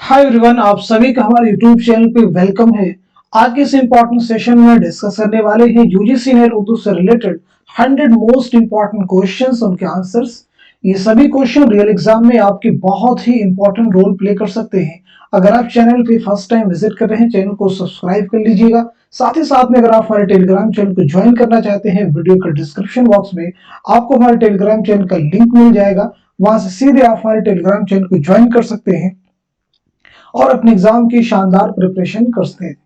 Hi everyone, आप सभी का हमारे यूट्यूब चैनल पे वेलकम है। आज के इस इम्पोर्टेंट सेशन में डिस्कस करने वाले हैं यूजीसी नेट उर्दू से रिलेटेड 100 मोस्ट इम्पोर्टेंट क्वेश्चंस, उनके आंसर्स। ये सभी क्वेश्चन रियल एग्जाम में आपकी बहुत ही इंपॉर्टेंट रोल प्ले कर सकते हैं। अगर आप चैनल पे फर्स्ट टाइम विजिट कर रहे हैं, चैनल को सब्सक्राइब कर लीजिएगा। साथ ही साथ में अगर आप हमारे टेलीग्राम चैनल को ज्वाइन करना चाहते हैं, वीडियो के डिस्क्रिप्शन बॉक्स में आपको हमारे टेलीग्राम चैनल का लिंक मिल जाएगा। वहां से सीधे आप हमारे टेलीग्राम चैनल को ज्वाइन कर सकते हैं और अपने एग्जाम की शानदार प्रिपरेशन कर सकते हैं।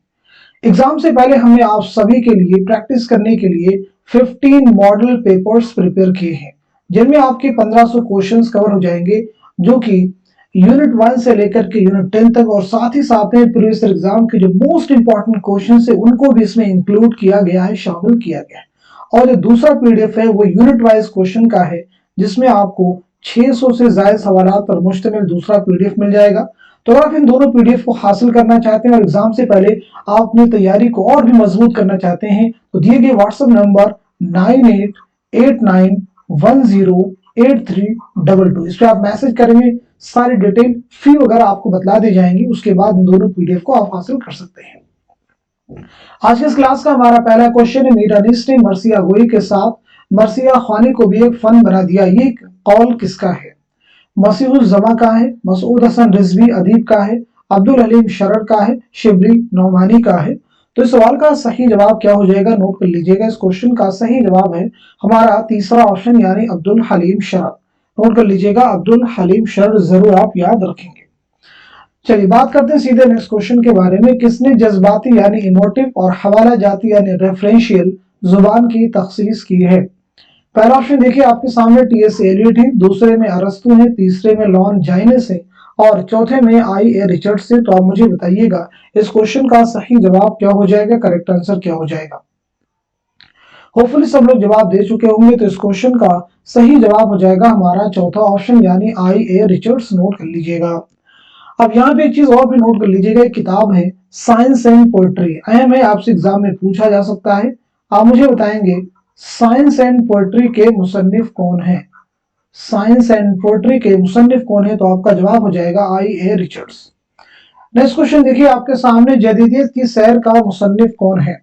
एग्जाम से पहले हमने आप सभी के लिए प्रैक्टिस करने के लिए 15 मॉडल पेपर्स प्रिपेयर किए हैं, जिनमें आपके 1500 क्वेश्चंस कवर हो जाएंगे, जो कि यूनिट 1 से लेकर के यूनिट 10 तक, और साथ ही साथ में प्रीवियस एग्जाम के जो मोस्ट इंपॉर्टेंट क्वेश्चंस है उनको भी इसमें इंक्लूड किया गया है, शामिल किया गया है। और जो दूसरा पीडीएफ है वो यूनिट वाइज क्वेश्चन का है, जिसमें आपको 600 से ज्यादा सवालात पर मुश्तमिल दूसरा पीडीएफ मिल जाएगा। तो अगर आप इन दोनों पीडीएफ को हासिल करना चाहते हैं और एग्जाम से पहले आप अपनी तैयारी को और भी मजबूत करना चाहते हैं, तो दिए गए व्हाट्सएप नंबर 9889108322, इस पर आप मैसेज करेंगे। सारी डिटेल फी वगैरह आपको बतला दी जाएंगी। उसके बाद इन दोनों पीडीएफ को आप हासिल कर सकते हैं। आज के इस क्लास का हमारा पहला क्वेश्चन है, मीर अनीस ने मर्सिया गोई के साथ मर्सिया खानी को भी एक फन बना दिया, ये कौल किसका है? मसीहुल जमा का है, मसूद हसन रिजवी अदीब का है, अब्दुल हलीम शरर का है, शिबली नौमानी का है। तो इस सवाल का सही जवाब क्या हो जाएगा, नोट कर लीजिएगा। इस क्वेश्चन का सही जवाब है हमारा तीसरा ऑप्शन, यानी अब्दुल हलीम शरर। नोट कर लीजिएगा, अब्दुल हलीम शरर जरूर आप याद रखेंगे। चलिए बात करते हैं सीधे नेक्स्ट क्वेश्चन के बारे में। किसने जज्बाती यानी इमोटिव और हवाला जाती यानी रेफरेंशियल जुबान की तखसीस की है? पहला ऑप्शन देखिए आपके सामने टीएस एलियट है, दूसरे में अरस्तु है, तीसरे में लॉन जाइनेस है, और चौथे में आई ए रिचर्ड्स है। तो आप मुझे बताइएगा इस क्वेश्चन का सही जवाब क्या हो जाएगा, करेक्ट आंसर क्या हो जाएगा। होपफुली सब लोग जवाब दे चुके होंगे। तो इस क्वेश्चन का सही जवाब हो जाएगा हमारा चौथा ऑप्शन, यानी आई ए रिचर्ड्स। नोट कर लीजिएगा। अब यहाँ पे एक चीज और भी नोट कर लीजिएगा, एक किताब है साइंस एंड पोएट्री, अहम है, आपसे एग्जाम में पूछा जा सकता है। आप मुझे बताएंगे साइंस एंड पोएट्री के मुसन्निफ कौन है? साइंस एंड पोएट्री के मुसन्निफ कौन है? तो आपका जवाब हो जाएगा आई ए रिचर्ड्स। नेक्स्ट क्वेश्चन देखिए आपके सामने, जदीदियत की सैर का मुसन्निफ कौन है?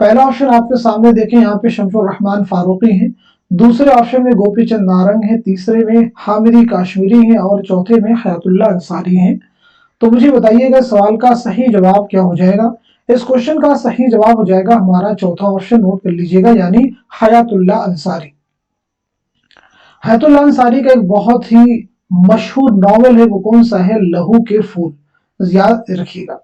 पहला ऑप्शन आपके सामने देखें, यहाँ पे शमसुर रहमान फारूकी हैं, दूसरे ऑप्शन में गोपी चंद नारंग है, तीसरे में हामिदी काश्मीरी हैं, और चौथे में हयातुल्ला अंसारी हैं। तो मुझे बताइएगा सवाल का सही जवाब क्या हो जाएगा। इस क्वेश्चन का सही जवाब हो जाएगा हमारा चौथा ऑप्शन। नोट कर लीजिएगा, यानी हयातुल्ला अंसारी। हयातुल्ला अंसारी का एक बहुत ही मशहूर नॉवेल है, वो कौन सा है? लहू के फूल, याद रखिएगा।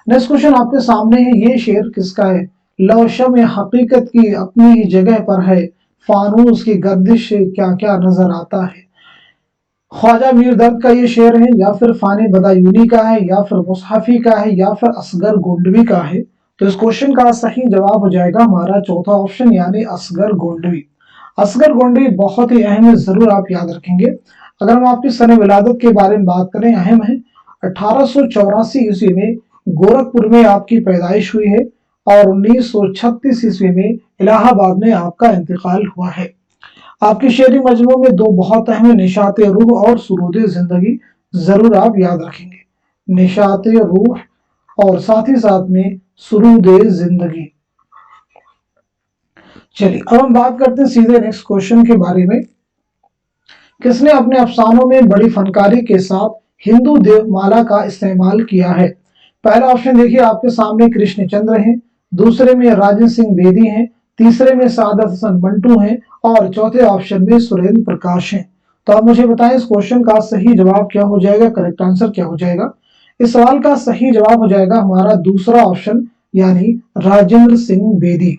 नेक्स्ट क्वेश्चन आपके सामने है, ये शेर किसका है? लौशम हकीकत की अपनी ही जगह पर है, फानूस की गर्दिश से क्या क्या नजर आता है। ख्वाजा मीर दर्द का ये शेर है, या फिर फानी बदायूनी का है, या फिर मुसहफी का है, या फिर असगर गोंडवी का है। तो इस क्वेश्चन का सही जवाब हो जाएगा हमारा चौथा ऑप्शन, यानी असगर गोंडवी। असगर गोंडवी बहुत ही अहम है, जरूर आप याद रखेंगे। अगर हम आपकी सन विलादत के बारे में बात करें, अहम है 1884 ईस्वी में गोरखपुर में आपकी पैदाइश हुई है, और 1936 ईस्वी में इलाहाबाद में आपका इंतकाल हुआ है। आपके शेरी मजमू में दो बहुत अहम है, निशात रूह और सुरूद जिंदगी, जरूर आप याद रखेंगे। निशात रूह और साथ ही साथ में सुरूद जिंदगी। चलिए अब हम बात करते हैं सीधे नेक्स्ट क्वेश्चन के बारे में। किसने अपने अफसानों में बड़ी फनकारी के साथ हिंदू देवमाला का इस्तेमाल किया है? पहला ऑप्शन देखिए आपके सामने कृष्णचंद्र हैं, दूसरे में राजन सिंह बेदी हैं, तीसरे में सादत हसन मंटू हैं, और चौथे ऑप्शन में सुरेंद्र प्रकाश हैं। तो आप मुझे बताएं इस क्वेश्चन का सही जवाब क्या हो जाएगा, करेक्ट आंसर क्या हो जाएगा। इस सवाल का सही जवाब हो जाएगा हमारा दूसरा ऑप्शन, यानी राजेंद्र सिंह बेदी।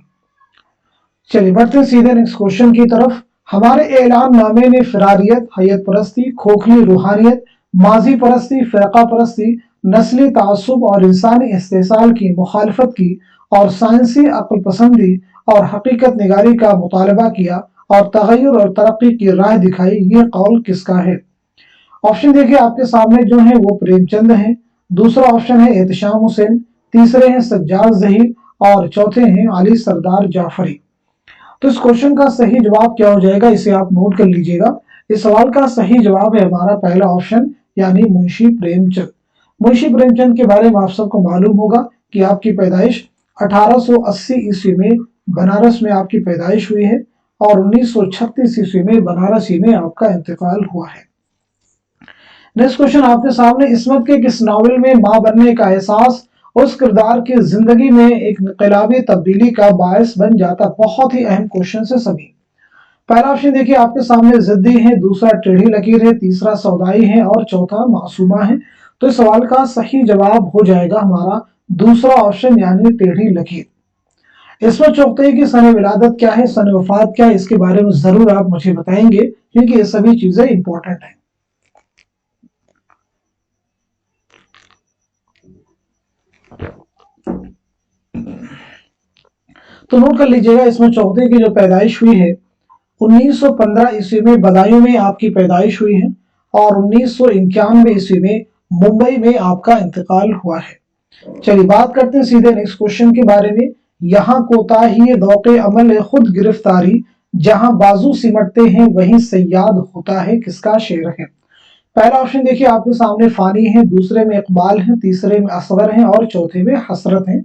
चलिए बढ़ते सीधे नेक्स्ट क्वेश्चन की तरफ। हमारे ऐलान नामे ने फिरारियत, हैयत परस्ती, खोखली रूहानियत, माजी परस्ती, फ़िरका परस्ती, नस्ली तासुब और इंसानी इस्तेसाल की मुखालफत की, और साइंसी अक्ल पसंदी और हकीकत निगारी का मुतालबा किया, और तगय्युर और तरक्की की राह दिखाई, ये कौल किसका है? ऑप्शन देखिए आपके सामने जो है वो प्रेमचंद है, दूसरा ऑप्शन है एहतशाम हुसैन, तीसरे हैं सज्जाद ज़हीर, और चौथे हैं अली सरदार जाफरी। तो इस क्वेश्चन का सही जवाब क्या हो जाएगा, इसे आप नोट कर लीजिएगा। इस सवाल का सही जवाब है हमारा पहला ऑप्शन, यानी मुंशी प्रेमचंद। मुंशी प्रेमचंद के बारे में आप सबको मालूम होगा कि आपकी पैदाइश 1880 ईस्वी में बनारस में आपकी पैदाइश हुई है और 1936 ईस्वी में बनारस ही में आपका इंतकाल हुआ है। नेक्स्ट क्वेश्चन आपके सामने, इस्मत के किस नॉवेल में मां बनने का एहसास उस किरदार की जिंदगी में एक इनकलाबी तब्दीली का बायस बन जाता। बहुत ही अहम क्वेश्चन है सभी। पहला ऑप्शन देखिए आपके सामने जिद्दी है, दूसरा टेढ़ी लकीर है, तीसरा सौदाई है और चौथा मासूमा है। तो इस सवाल का सही जवाब हो जाएगा हमारा दूसरा ऑप्शन यानी टेढ़ी लकीर। इसमें चौथे की सने विलादत क्या है, सने वफात क्या है, इसके बारे में जरूर आप मुझे बताएंगे क्योंकि ये सभी चीजें इंपॉर्टेंट है। तो नोट कर लीजिएगा, इसमें चौथे की जो पैदाइश हुई है 1915 ईस्वी में बदायूं में आपकी पैदाइश हुई है और 1991 ईस्वी में मुंबई में आपका इंतकाल हुआ है। चलिए बात करते हैं सीधे नेक्स्ट क्वेश्चन के बारे में। यहाँ कोताही दौके अमल है खुद गिरफ्तारी, जहां बाजू सिमटते हैं वहीं सयाद होता है, किसका शेर है। पहला ऑप्शन देखिए आपके सामने फानी है, दूसरे में इकबाल है, तीसरे में असगर है और चौथे में हसरत है।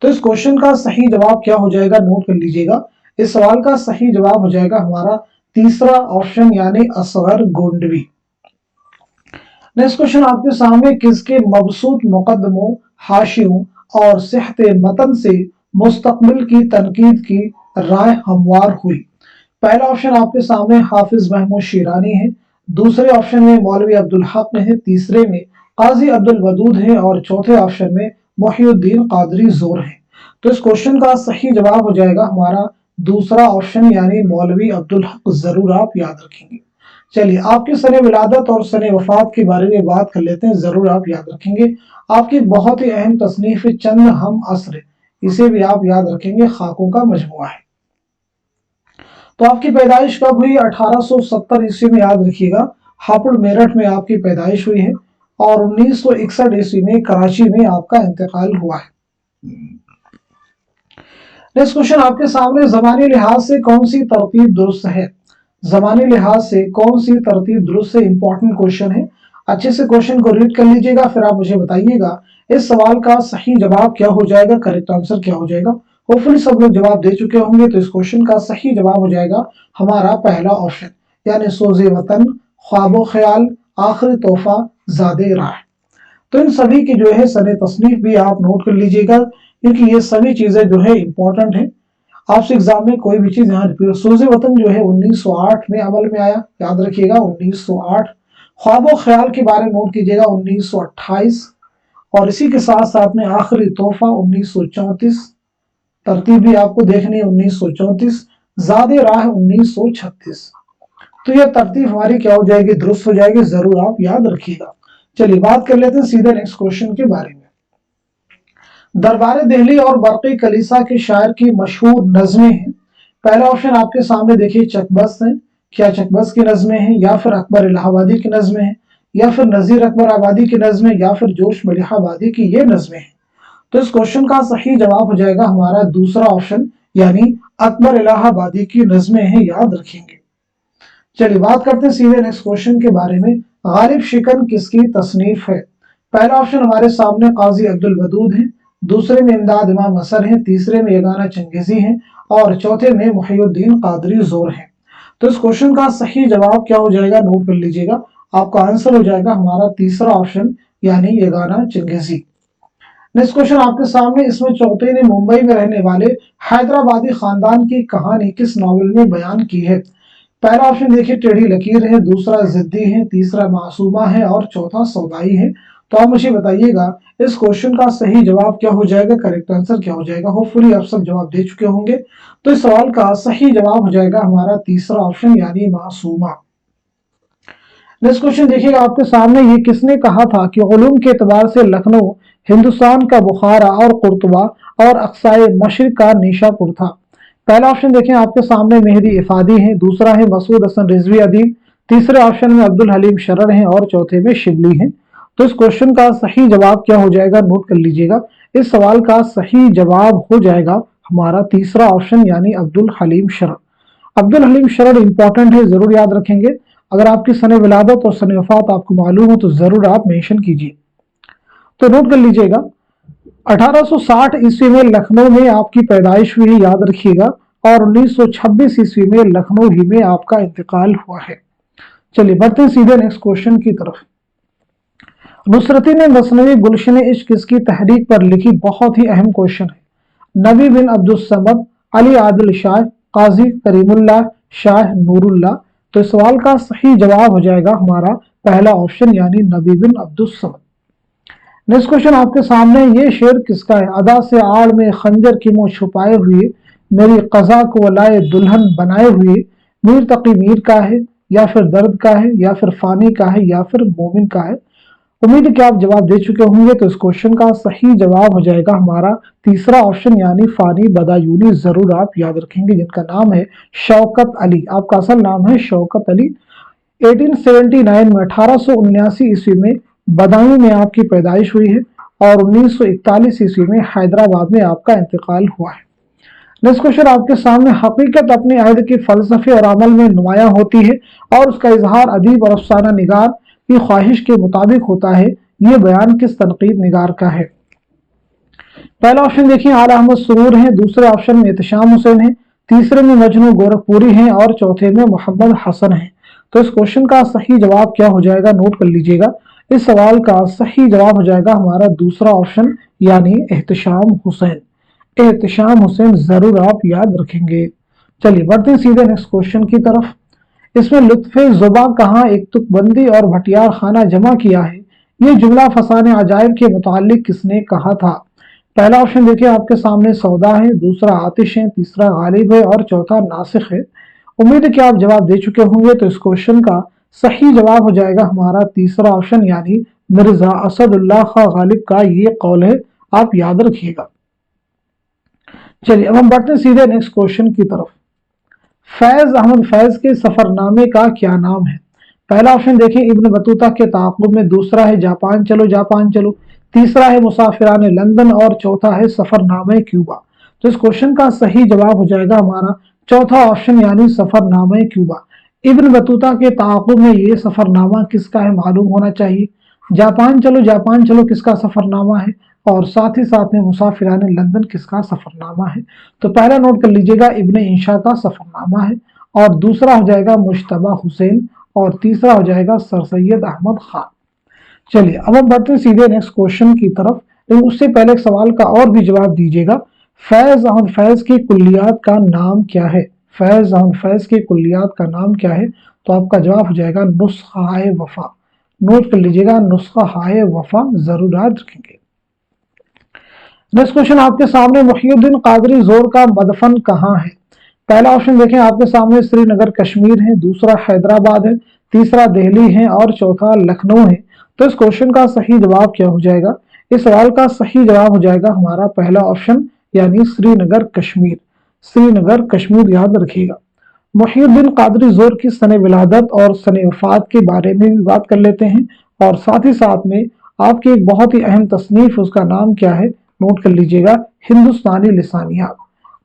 तो इस क्वेश्चन का सही जवाब क्या हो जाएगा, नोट कर लीजिएगा। इस सवाल का सही जवाब हो जाएगा हमारा तीसरा ऑप्शन यानी असगर गोंडवी। नेक्स्ट क्वेश्चन आपके सामने, किसके मबसूत मुकदमों, हाशियों और सेहत मतन से मुस्तकबिल की तनकीद की राय हमवार हुई। पहला ऑप्शन आपके सामने हाफिज महमूद शिरानी है, दूसरे ऑप्शन में मौलवी अब्दुल हक है, तीसरे में काजी अब्दुल वदूद है और चौथे ऑप्शन में मोहिउद्दीन कादरी जोर है। तो इस क्वेश्चन का सही जवाब हो जाएगा हमारा दूसरा ऑप्शन यानी मौलवी अब्दुल हक, जरूर आप याद रखेंगे। चलिए आपके सने विलादत और सने वफात के बारे में बात कर लेते हैं, जरूर आप याद रखेंगे। आपकी बहुत ही अहम तसनीफ चंद हम असर, इसे भी आप याद रखेंगे, खाकों का मजमुआ है। तो आपकी पैदाइश कब हुई, 1870 ईस्वी में याद रखिएगा, हापुड़ मेरठ में आपकी पैदाइश हुई है और 1961 ईस्वी में कराची में आपका इंतकाल हुआ है। नेक्स्ट क्वेश्चन आपके सामने, जमानी लिहाज से कौन सी तरतीब दुरुस्त है। जमानी लिहाज से कौन सी तरतीब दुरुस्त है, इंपॉर्टेंट क्वेश्चन है। अच्छे से क्वेश्चन को रीड कर लीजिएगा, फिर आप मुझे बताइएगा इस सवाल का सही जवाब क्या हो जाएगा, करेक्ट आंसर क्या हो जाएगा। होपफुली सब लोग जवाब दे चुके होंगे। तो इस क्वेश्चन का सही जवाब हो जाएगा हमारा पहला ऑप्शन यानी सोजे वतन, ख्वाबो ख्याल, आखिरी तोहफा, ज़ादे राह। तो इन सभी की जो है सने तसनीफ भी आप नोट कर लीजिएगा क्योंकि ये सभी चीजें जो है इंपॉर्टेंट है। आपसे एग्जाम में कोई भी चीज यहाँ रिपीट, सोजे वतन जो है 1908 में अमल में आया, याद रखिएगा 1908। ख्वाबो ख्याल के बारे में नोट कीजिएगा 1928 और इसी के साथ साथ में आखिरी तोहफा 1934, तरतीब भी आपको देखनी है 1934, ज़ादे राह 1936। तो यह तरतीब हमारी क्या हो जाएगी, दुरुस्त हो जाएगी, जरूर आप याद रखिएगा। चलिए बात कर लेते हैं सीधे नेक्स्ट क्वेश्चन के बारे में। दरबार दिल्ली और बरक़ी कलीसा के शायर की मशहूर नज़में हैं। पहला ऑप्शन आपके सामने देखिए चकबस्त है, क्या चकबस्त की नज़में हैं या फिर अकबर इलाहाबादी की नज़में हैं या फिर नज़ीर अकबर आबादी की नज़में या फिर जोश मलिहाबादी की ये नज़में हैं। तो इस क्वेश्चन का सही जवाब हो जाएगा हमारा दूसरा ऑप्शन यानी अकबर इलाहाबादी की नज़में हैं, याद रखेंगे। चलिए बात करते हैं सीधे नेक्स्ट क्वेश्चन के बारे में। गालिब शिकन किसकी तसनीफ है। पहला ऑप्शन हमारे सामने काजी अब्दुल वदूद है, दूसरे में इमदाद इमाम असर है, तीसरे में यगाना चंगेजी है और चौथे में मोहिउद्दीन कादरी जोर है। तो इस क्वेश्चन का सही जवाब क्या हो जाएगा, नोट कर लीजिएगा। आपका आंसर हो जाएगा हमारा तीसरा ऑप्शन यानी यगाना चंगेजी। नेक्स्ट क्वेश्चन आपके सामने, इसमें चौथे ने मुंबई में रहने वाले हैदराबादी खानदान की कहानी किस नॉवेल में बयान की है। पहला ऑप्शन देखिए टेढ़ी लकीर है, दूसरा जिद्दी है, तीसरा मासूमा है और चौथा सौदाई है। तो आप मुझे बताइएगा इस क्वेश्चन का सही जवाब क्या हो जाएगा, करेक्ट आंसर क्या हो जाएगा। होपफुली आप सब जवाब दे चुके होंगे। तो इस सवाल का सही जवाब हो जाएगा हमारा तीसरा ऑप्शन यानी मासूमा। नेक्स्ट क्वेश्चन देखिएगा आपके सामने, ये किसने कहा था कि उलूम के एतबार से लखनऊ हिंदुस्तान का बुखारा और कुर्तुबा और अक्साए मशरिक का निशापुर था। पहला ऑप्शन देखें आपके सामने मेहदी इफादी है, दूसरा है मसूद हसन रिजवी अदीब, तीसरे ऑप्शन में अब्दुल हलीम शरर है और चौथे में शिबली है। तो इस क्वेश्चन का सही जवाब क्या हो जाएगा, नोट कर लीजिएगा। इस सवाल का सही जवाब हो जाएगा हमारा तीसरा ऑप्शन यानी अब्दुल हलीम शरर। अब्दुल हलीम शरर इंपॉर्टेंट है, जरूर याद रखेंगे। अगर आपकी सने विलादत और सने वफात आपको मालूम हो तो जरूर आप मेंशन कीजिए। तो नोट कर लीजिएगा 1860 ईस्वी में लखनऊ में आपकी पैदाइश हुई, याद रखिएगा, और 1926 ईस्वी में लखनऊ ही में आपका इंतकाल हुआ है। चलिए बढ़ते हैं सीधे नेक्स्ट क्वेश्चन की तरफ। नुसरती ने मसनवी गुलशन इश्क किसकी तहरीक पर लिखी? बहुत ही अहम क्वेश्चन है। नबी बिन अब्दुल समद, अली आदिल शाह, काजी करीमुल्लाह, शाह नूरुल्लाह। तो इस सवाल का सही जवाब हो जाएगा हमारा पहला ऑप्शन यानी नबी बिन अब्दुल समद। नेक्स्ट क्वेश्चन आपके सामने, ये शेर किसका है? अदा से आड़ में खंजर की मुंह छुपाए हुए, मेरी कज़ा को लाए दुल्हन बनाए हुए, मीर तकी मीर का है, या फिर दर्द का है, या फिर फानी का है, या फिर मोमिन का है? उम्मीद है कि आप जवाब दे चुके होंगे। तो इस क्वेश्चन का सही जवाब हो जाएगा हमारा तीसरा ऑप्शन यानी फानी बदायूनी। जरूर आप याद रखेंगे, जिनका नाम है शौकत अली। आपका असल नाम है शौकत अली। 1879 में 1879 ईस्वी में बदायूं में आपकी पैदाइश हुई है और 1941 ईस्वी में हैदराबाद में आपका इंतकाल हुआ है। नेक्स्ट क्वेश्चन आपके सामने, हकीकत अपने अहद के फलसफे और अमल में नुमाया होती है और उसका इजहार अदीब और अफसाना निगार की ख्वाहिश के मुताबिक होता है, ये बयान किस तनकीद निगार का है? पहला ऑप्शन देखिए आला अहमद सुरूर है, दूसरे ऑप्शन में एहतशाम हुसैन है, तीसरे में मजनू गोरखपुरी हैं और चौथे में मोहम्मद हसन है। तो इस क्वेश्चन का सही जवाब क्या हो जाएगा? नोट कर लीजिएगा। इस सवाल का सही जवाब हो जाएगा हमारा दूसरा ऑप्शन यानी एहतशाम हुसैन। एहतशाम हुसैन जरूर आप याद रखेंगे। चलिए बढ़ते हैं सीधे नेक्स्ट क्वेश्चन की तरफ। इसमें लुत्फे जुबा कहाँ एक तुकबंदी और भटियार खाना जमा किया है, ये जुमला फसाने अजायब के मुतालिक किसने कहा था? पहला ऑप्शन देखिए आपके सामने सौदा है, दूसरा आतिश है, तीसरा गालिब है और चौथा नासिख है। उम्मीद है कि आप जवाब दे चुके होंगे। तो इस क्वेश्चन का सही जवाब हो जाएगा हमारा तीसरा ऑप्शन यानी मिर्जा असदुल्लाह खां गालिब का ये कौल है, आप याद रखिएगा। चलिए अब हम बढ़ते हैं सीधे नेक्स्ट क्वेश्चन की तरफ। फैज अहमद फैज के सफरनामे का क्या नाम है? पहला ऑप्शन देखिए इब्न बतूता के ताक़ुब में, दूसरा है जापान चलो जापान चलो, तीसरा है मुसाफिराने लंदन और चौथा है सफरनामे क्यूबा। तो इस क्वेश्चन का सही जवाब हो जाएगा हमारा चौथा ऑप्शन यानी सफरनामे क्यूबा। इब्न बतूता के ताक़ुब में ये सफरनामा किसका है मालूम होना चाहिए। जापान चलो किसका सफरनामा है और साथ ही साथ में मुसाफिराने लंदन किसका सफरनामा है? तो पहला नोट कर लीजिएगा इब्न इंशा का सफरनामा है और दूसरा हो जाएगा मुश्तबा हुसैन और तीसरा हो जाएगा सर सैयद अहमद खान। चलिए अब हम बढ़ते हैं सीधे नेक्स्ट क्वेश्चन की तरफ, लेकिन उससे पहले एक सवाल का और भी जवाब दीजिएगा। फैज अहमद फैज की कुल्लियात का नाम क्या है? फैज अहमद फैज की कुल्लियात का नाम क्या है? तो आपका जवाब हो जाएगा नुस्ख़ा-ए वफा। नोट कर लीजिएगा नुस्ख़ा-ए वफा, जरूर याद रखेंगे। नेक्स्ट क्वेश्चन आपके सामने, मुहियुद्दीन कादरी जोर का मदफन कहाँ है? पहला ऑप्शन देखें आपके सामने श्रीनगर कश्मीर है, दूसरा हैदराबाद है, तीसरा दिल्ली है और चौथा लखनऊ है। तो इस क्वेश्चन का सही जवाब क्या हो जाएगा? इस सवाल का सही जवाब हो जाएगा हमारा पहला ऑप्शन यानी श्रीनगर कश्मीर। श्रीनगर कश्मीर याद रखिएगा। मुहियुद्दीन कादरी जोर की सने विलादत और सने वफात के बारे में भी बात कर लेते हैं और साथ ही साथ में आपकी एक बहुत ही अहम तसनीफ, उसका नाम क्या है? नोट कर लीजिएगा हिंदुस्तानी लिसानियात।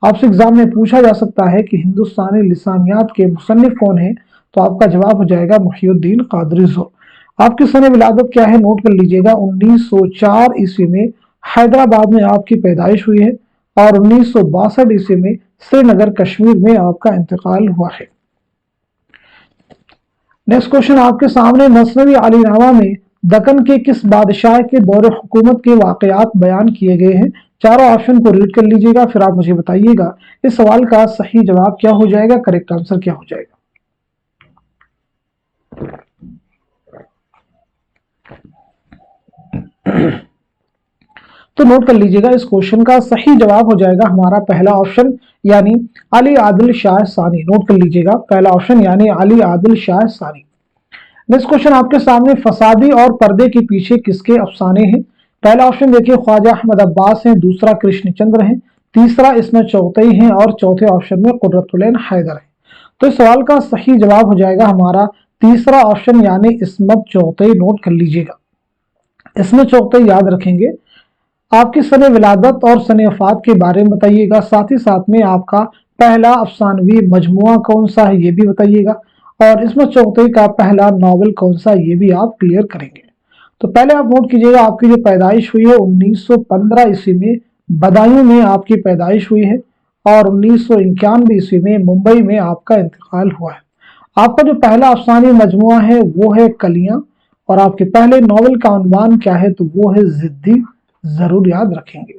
आपसे एग्जाम में पूछा जा सकता है कि हिंदुस्तानी लिसानियात के मुसन्निफ कौन है, तो आपका जवाब हो जाएगा मुहियुद्दीन कादरी जोर। आपकी सने विलादत क्या है? नोट कर लीजिएगा 1904 ईस्वी में हैदराबाद में आपकी पैदाइश हुई है और 1962 ईस्वी में श्रीनगर कश्मीर में आपका इंतकाल हुआ है। नेक्स्ट क्वेश्चन आपके सामने, मसनवी अलीनामा में दक्कन के किस बादशाह के दौरे हुकूमत के वाकयात बयान किए गए हैं? चारों ऑप्शन को रीड कर लीजिएगा, फिर आप मुझे बताइएगा इस सवाल का सही जवाब क्या हो जाएगा, करेक्ट आंसर क्या हो जाएगा। तो नोट कर लीजिएगा इस क्वेश्चन का सही जवाब हो जाएगा हमारा पहला ऑप्शन यानी अली आदिल शाह सानी। नोट कर लीजिएगा पहला ऑप्शन यानी अली आदिल शाह सानी। नेक्स्ट क्वेश्चन आपके सामने, फसादी और पर्दे के पीछे किसके अफसाने हैं? पहला ऑप्शन देखिए ख्वाजा अहमद अब्बास हैं, दूसरा कृष्णचंद्र हैं, तीसरा इसमें चौथई हैं और चौथे ऑप्शन में कुर्रतुल-ऐन हैदर है। तो इस सवाल का सही जवाब हो जाएगा हमारा तीसरा ऑप्शन यानी इसमत चौथई। नोट कर लीजिएगा इसमें चौथई याद रखेंगे। आपकी सने विलादत और सने वफात के बारे में बताइएगा, साथ ही साथ में आपका पहला अफसानवी मजमुआ कौन सा है ये भी बताइएगा और इसमें चौथई का पहला नॉवल कौन सा ये भी आप क्लियर करेंगे। तो पहले आप नोट कीजिएगा, आपकी जो पैदाइश हुई है 1915 ईस्वी में बदायूं में आपकी पैदाइश हुई है और 1991 ईस्वी में मुंबई में आपका इंतकाल हुआ है। आपका जो पहला अफसानी मजमुआ है वो है कलियां, और आपके पहले नॉवेल का उन्वान क्या है, तो वो है जिद्दी, जरूर याद रखेंगे।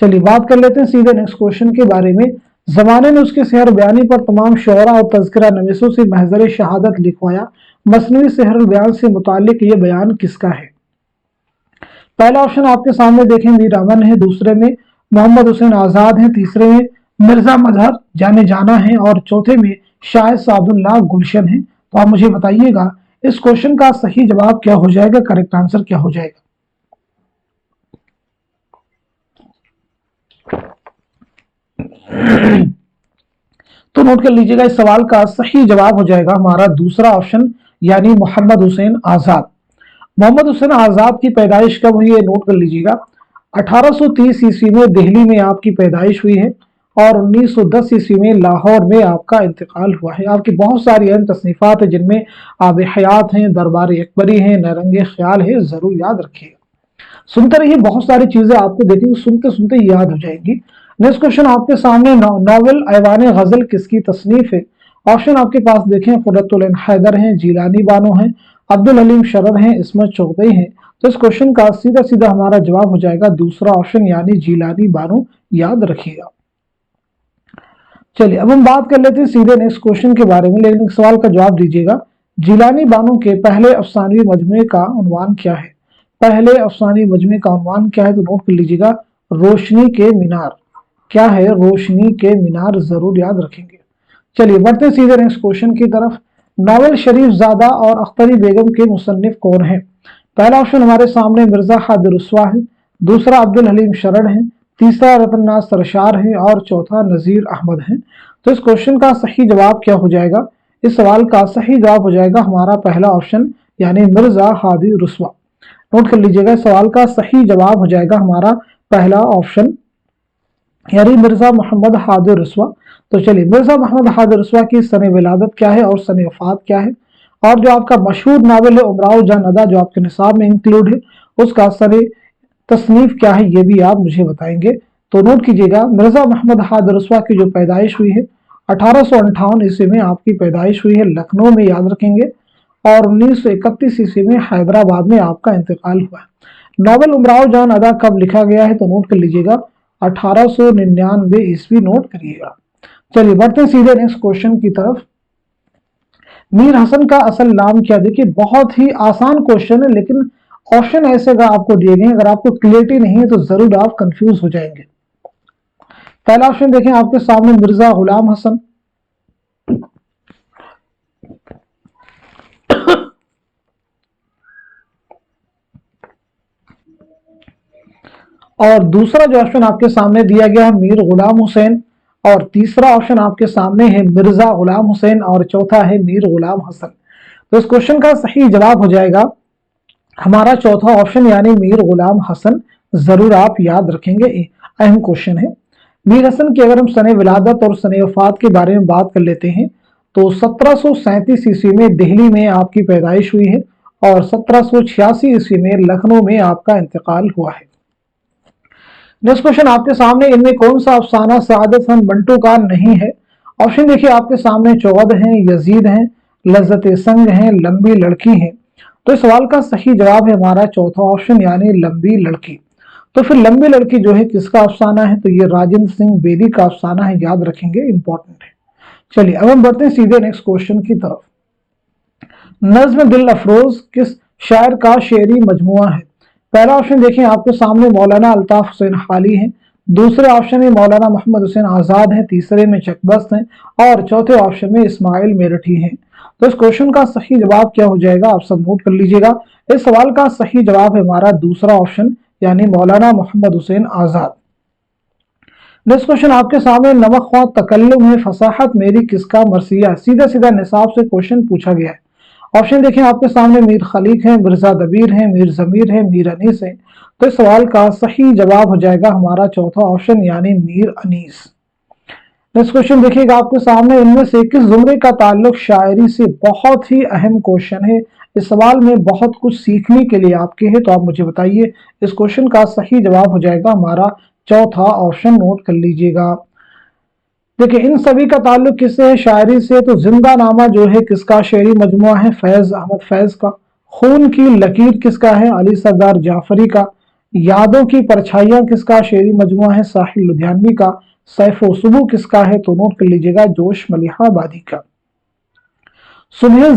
चलिए बात कर लेते हैं सीधे नेक्स्ट क्वेश्चन के बारे में। जमाने ने उसके सेहर बयानी पर तमाम शोरा और तज़किरा नवीसों से महज़र शहादत लिखवाया, मसनवी सेहर बयान से मुतालिक ये बयान किसका है? पहला ऑप्शन आपके सामने देखें मीर अमन है, दूसरे में मोहम्मद हुसैन आजाद है, तीसरे में मिर्जा मजहर जाने जाना है और चौथे में शाहिद सादुल्लाह गुलशन है। तो आप मुझे बताइएगा इस क्वेश्चन का सही जवाब क्या हो जाएगा, करेक्ट आंसर क्या हो जाएगा? तो नोट कर लीजिएगा, इस सवाल का सही जवाब हो जाएगा हमारा दूसरा ऑप्शन, यानी मोहम्मद हुसैन आजाद। मोहम्मद हुसैन आजाद की पैदाइश कब हुई है, नोट कर लीजिएगा 1830 ईस्वी में दिल्ली में आपकी पैदाइश हुई है और 1910 ईस्वी में लाहौर में आपका इंतकाल हुआ है। आपकी बहुत सारी अहम तसनीफात है जिनमें आब हयात हैं, दरबार अकबरी हैं, नरंगे ख्याल है, जरूर याद रखिएगा। सुनते रहिए, बहुत सारी चीजें आपको देखेंगे सुनते सुनते याद हो जाएंगी। नेक्स्ट क्वेश्चन आपके सामने, नॉवेल ऐवान गजल किसकी तसनीफ है? ऑप्शन आपके पास देखें, कुर्रतुल ऐन हैदर हैं, जीलानी बानो हैं, अब्दुल हलीम शरर हैं, इस्मत चौधरी हैं। तो इस क्वेश्चन का सीधा सीधा हमारा जवाब हो जाएगा दूसरा ऑप्शन, यानी जीलानी बानो, याद रखिएगा। चलिए अब हम बात कर लेते हैं सीधे नेक्स्ट क्वेश्चन के बारे में, लेकिन सवाल का जवाब दीजिएगा। जीलानी बानो के पहले अफसानवी मजमूए का उन्वान क्या है? पहले अफसानी मजमूए का उन्वान क्या है, तो नोट कर लीजिएगा, रोशनी के मीनार। क्या है? रोशनी के मीनार, जरूर याद रखेंगे। चलिए बढ़ते सीधे नेक्स्ट क्वेश्चन की तरफ। नॉवेल शरीफ ज़ादा और अख्तरी बेगम के मुसन्निफ कौन है? पहला ऑप्शन हमारे सामने मिर्जा हादिर रुस्वा है, दूसरा अब्दुल हलीम शरर है, तीसरा रतन सरशार है और चौथा नजीर अहमद है। तो इस क्वेश्चन का सही जवाब क्या हो जाएगा? इस सवाल का सही जवाब हो जाएगा हमारा पहला ऑप्शन, यानी मिर्जा हादिर रुस्वा। नोट कर लीजिएगा, सवाल का सही जवाब हो जाएगा हमारा पहला ऑप्शन, यानी मिर्जा मोहम्मद हादिर रुस्वा। तो चलिए, मिर्जा मोहम्मद हादिर रुस्वा की सने विलादत क्या है और सने वफात क्या है, और जो आपका मशहूर नावल है उमराव जान अदा जो आपके निसाब में इंक्लूड है, उसका सने तसनीफ क्या है, ये भी आप मुझे बताएंगे। तो नोट कीजिएगा, मिर्जा मोहम्मद हादिर रुस्वा की जो पैदाइश हुई है 1858 ईस्वी में आपकी पैदाइश हुई है, लखनऊ में, याद रखेंगे, और 1931 ईस्वी में हैदराबाद में आपका इंतकाल हुआ है। नॉवल उमराव जान अदा कब लिखा गया है, तो नोट कर लीजिएगा 1899 ईस्वी, नोट करिएगा। चलिए बढ़ते हैं सीधे नेक्स्ट क्वेश्चन की तरफ। मीर हसन का असल नाम क्या? देखिए बहुत ही आसान क्वेश्चन है, लेकिन ऑप्शन ऐसे अगर आपको दिए गए, अगर आपको क्लियरिटी नहीं है तो जरूर आप कंफ्यूज हो जाएंगे। पहला ऑप्शन देखें आपके सामने, मिर्जा गुलाम हसन, और दूसरा जो ऑप्शन आपके सामने दिया गया है मीर गुलाम हुसैन, और तीसरा ऑप्शन आपके सामने है मिर्जा गुलाम हुसैन, और चौथा है मीर गुलाम हसन। तो इस क्वेश्चन का सही जवाब हो जाएगा हमारा चौथा ऑप्शन, यानी मीर गुलाम हसन, जरूर आप याद रखेंगे, अहम क्वेश्चन है। मीर हसन की अगर हम सने विलादत और सने वफात के बारे में बात कर लेते हैं, तो 1737 ईस्वी में दिल्ली में आपकी पैदाइश हुई है और 1786 ईस्वी में लखनऊ में आपका इंतकाल हुआ है। नेक्स्ट क्वेश्चन आपके सामने, इनमें कौन सा अफसाना सआदत खान मंटू का नहीं है? ऑप्शन देखिए आपके सामने, चौद हैं, यजीद हैं, लज्जत संग हैं, लंबी लड़की हैं। तो इस सवाल का सही जवाब है हमारा चौथा ऑप्शन, यानी लंबी लड़की। तो फिर लंबी लड़की जो है किसका अफसाना है? तो ये राजेंद्र सिंह बेदी का अफसाना है, याद रखेंगे, इंपॉर्टेंट है। चलिए अब हम बढ़ते हैं सीधे नेक्स्ट क्वेश्चन की तरफ। नज्म दिल अफरोज किस शायर का शेरी मजमुआ है? पहला ऑप्शन देखें आपके सामने, मौलाना अल्ताफ हुसैन हाली हैं, दूसरे ऑप्शन में मौलाना मोहम्मद हुसैन आजाद हैं, तीसरे में चकबस्त हैं, और चौथे ऑप्शन में इस्माइल मेरठी हैं। तो इस क्वेश्चन का सही जवाब क्या हो जाएगा, आप सब नोट कर लीजिएगा। इस सवाल का सही जवाब है हमारा दूसरा ऑप्शन, यानी मौलाना मोहम्मद हुसैन आजाद। नेक्स्ट क्वेश्चन आपके सामने, नमक ख्वा तकल्लुम है फसाहत मेरी किसका मरसिया? सीधा सीधा निसाब से क्वेश्चन पूछा गया है। ऑप्शन देखें आपके सामने, मीर खलीक है, मिर्जा दबीर है, मीर जमीर है, मीर अनीस है। तो इस सवाल का सही जवाब हो जाएगा हमारा चौथा ऑप्शन, यानी मीर अनीस। नेक्स्ट क्वेश्चन देखिएगा आपके सामने, इनमें से किस जुमरे का ताल्लुक शायरी से? बहुत ही अहम क्वेश्चन है, इस सवाल में बहुत कुछ सीखने के लिए आपके है, तो आप मुझे बताइए। इस क्वेश्चन का सही जवाब हो जाएगा हमारा चौथा ऑप्शन, नोट कर लीजिएगा। देखिए इन सभी का ताल्लुक किससे है? शायरी से। तो जिंदा नामा जो है किसका शेरी मजमुआ है? फैज अहमद फैज का। खून की लकीर किसका है? अली सरदार जाफरी का। यादों की परछाइयां किसका शेरी मजमुआ है? साहिल लुधियानवी का। सैफो सुबह किसका है? तो नोट कर लीजिएगा जोश मलिहाबादी का। सुबह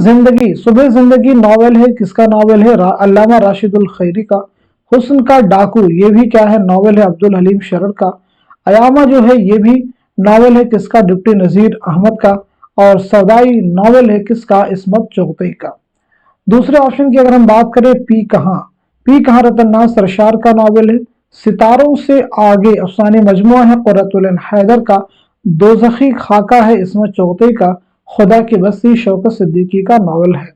जिंदगी नॉवेल है, किसका नॉवेल है? अल्लामा राशिदुल खैरी का। हुस्न का डाकू ये भी क्या है? नॉवेल है अब्दुल हलीम शरर का। अयामा जो है ये भी नॉवेल है, किसका? डिप्टी नजीर अहमद का। और सौदाई नॉवेल है, किसका? इस्मत चुगतई का। दूसरे ऑप्शन की अगर हम बात करें, पी कहाँ रतन्नाज सरशार का नॉवेल है। सितारों से आगे अफसाने मजमुआ है कुर्रतुल ऐन हैदर का। दोज़खी खाका है इस्मत चुगतई का। खुदा की बस्ती शौकत सिद्दीकी का नॉवेल है।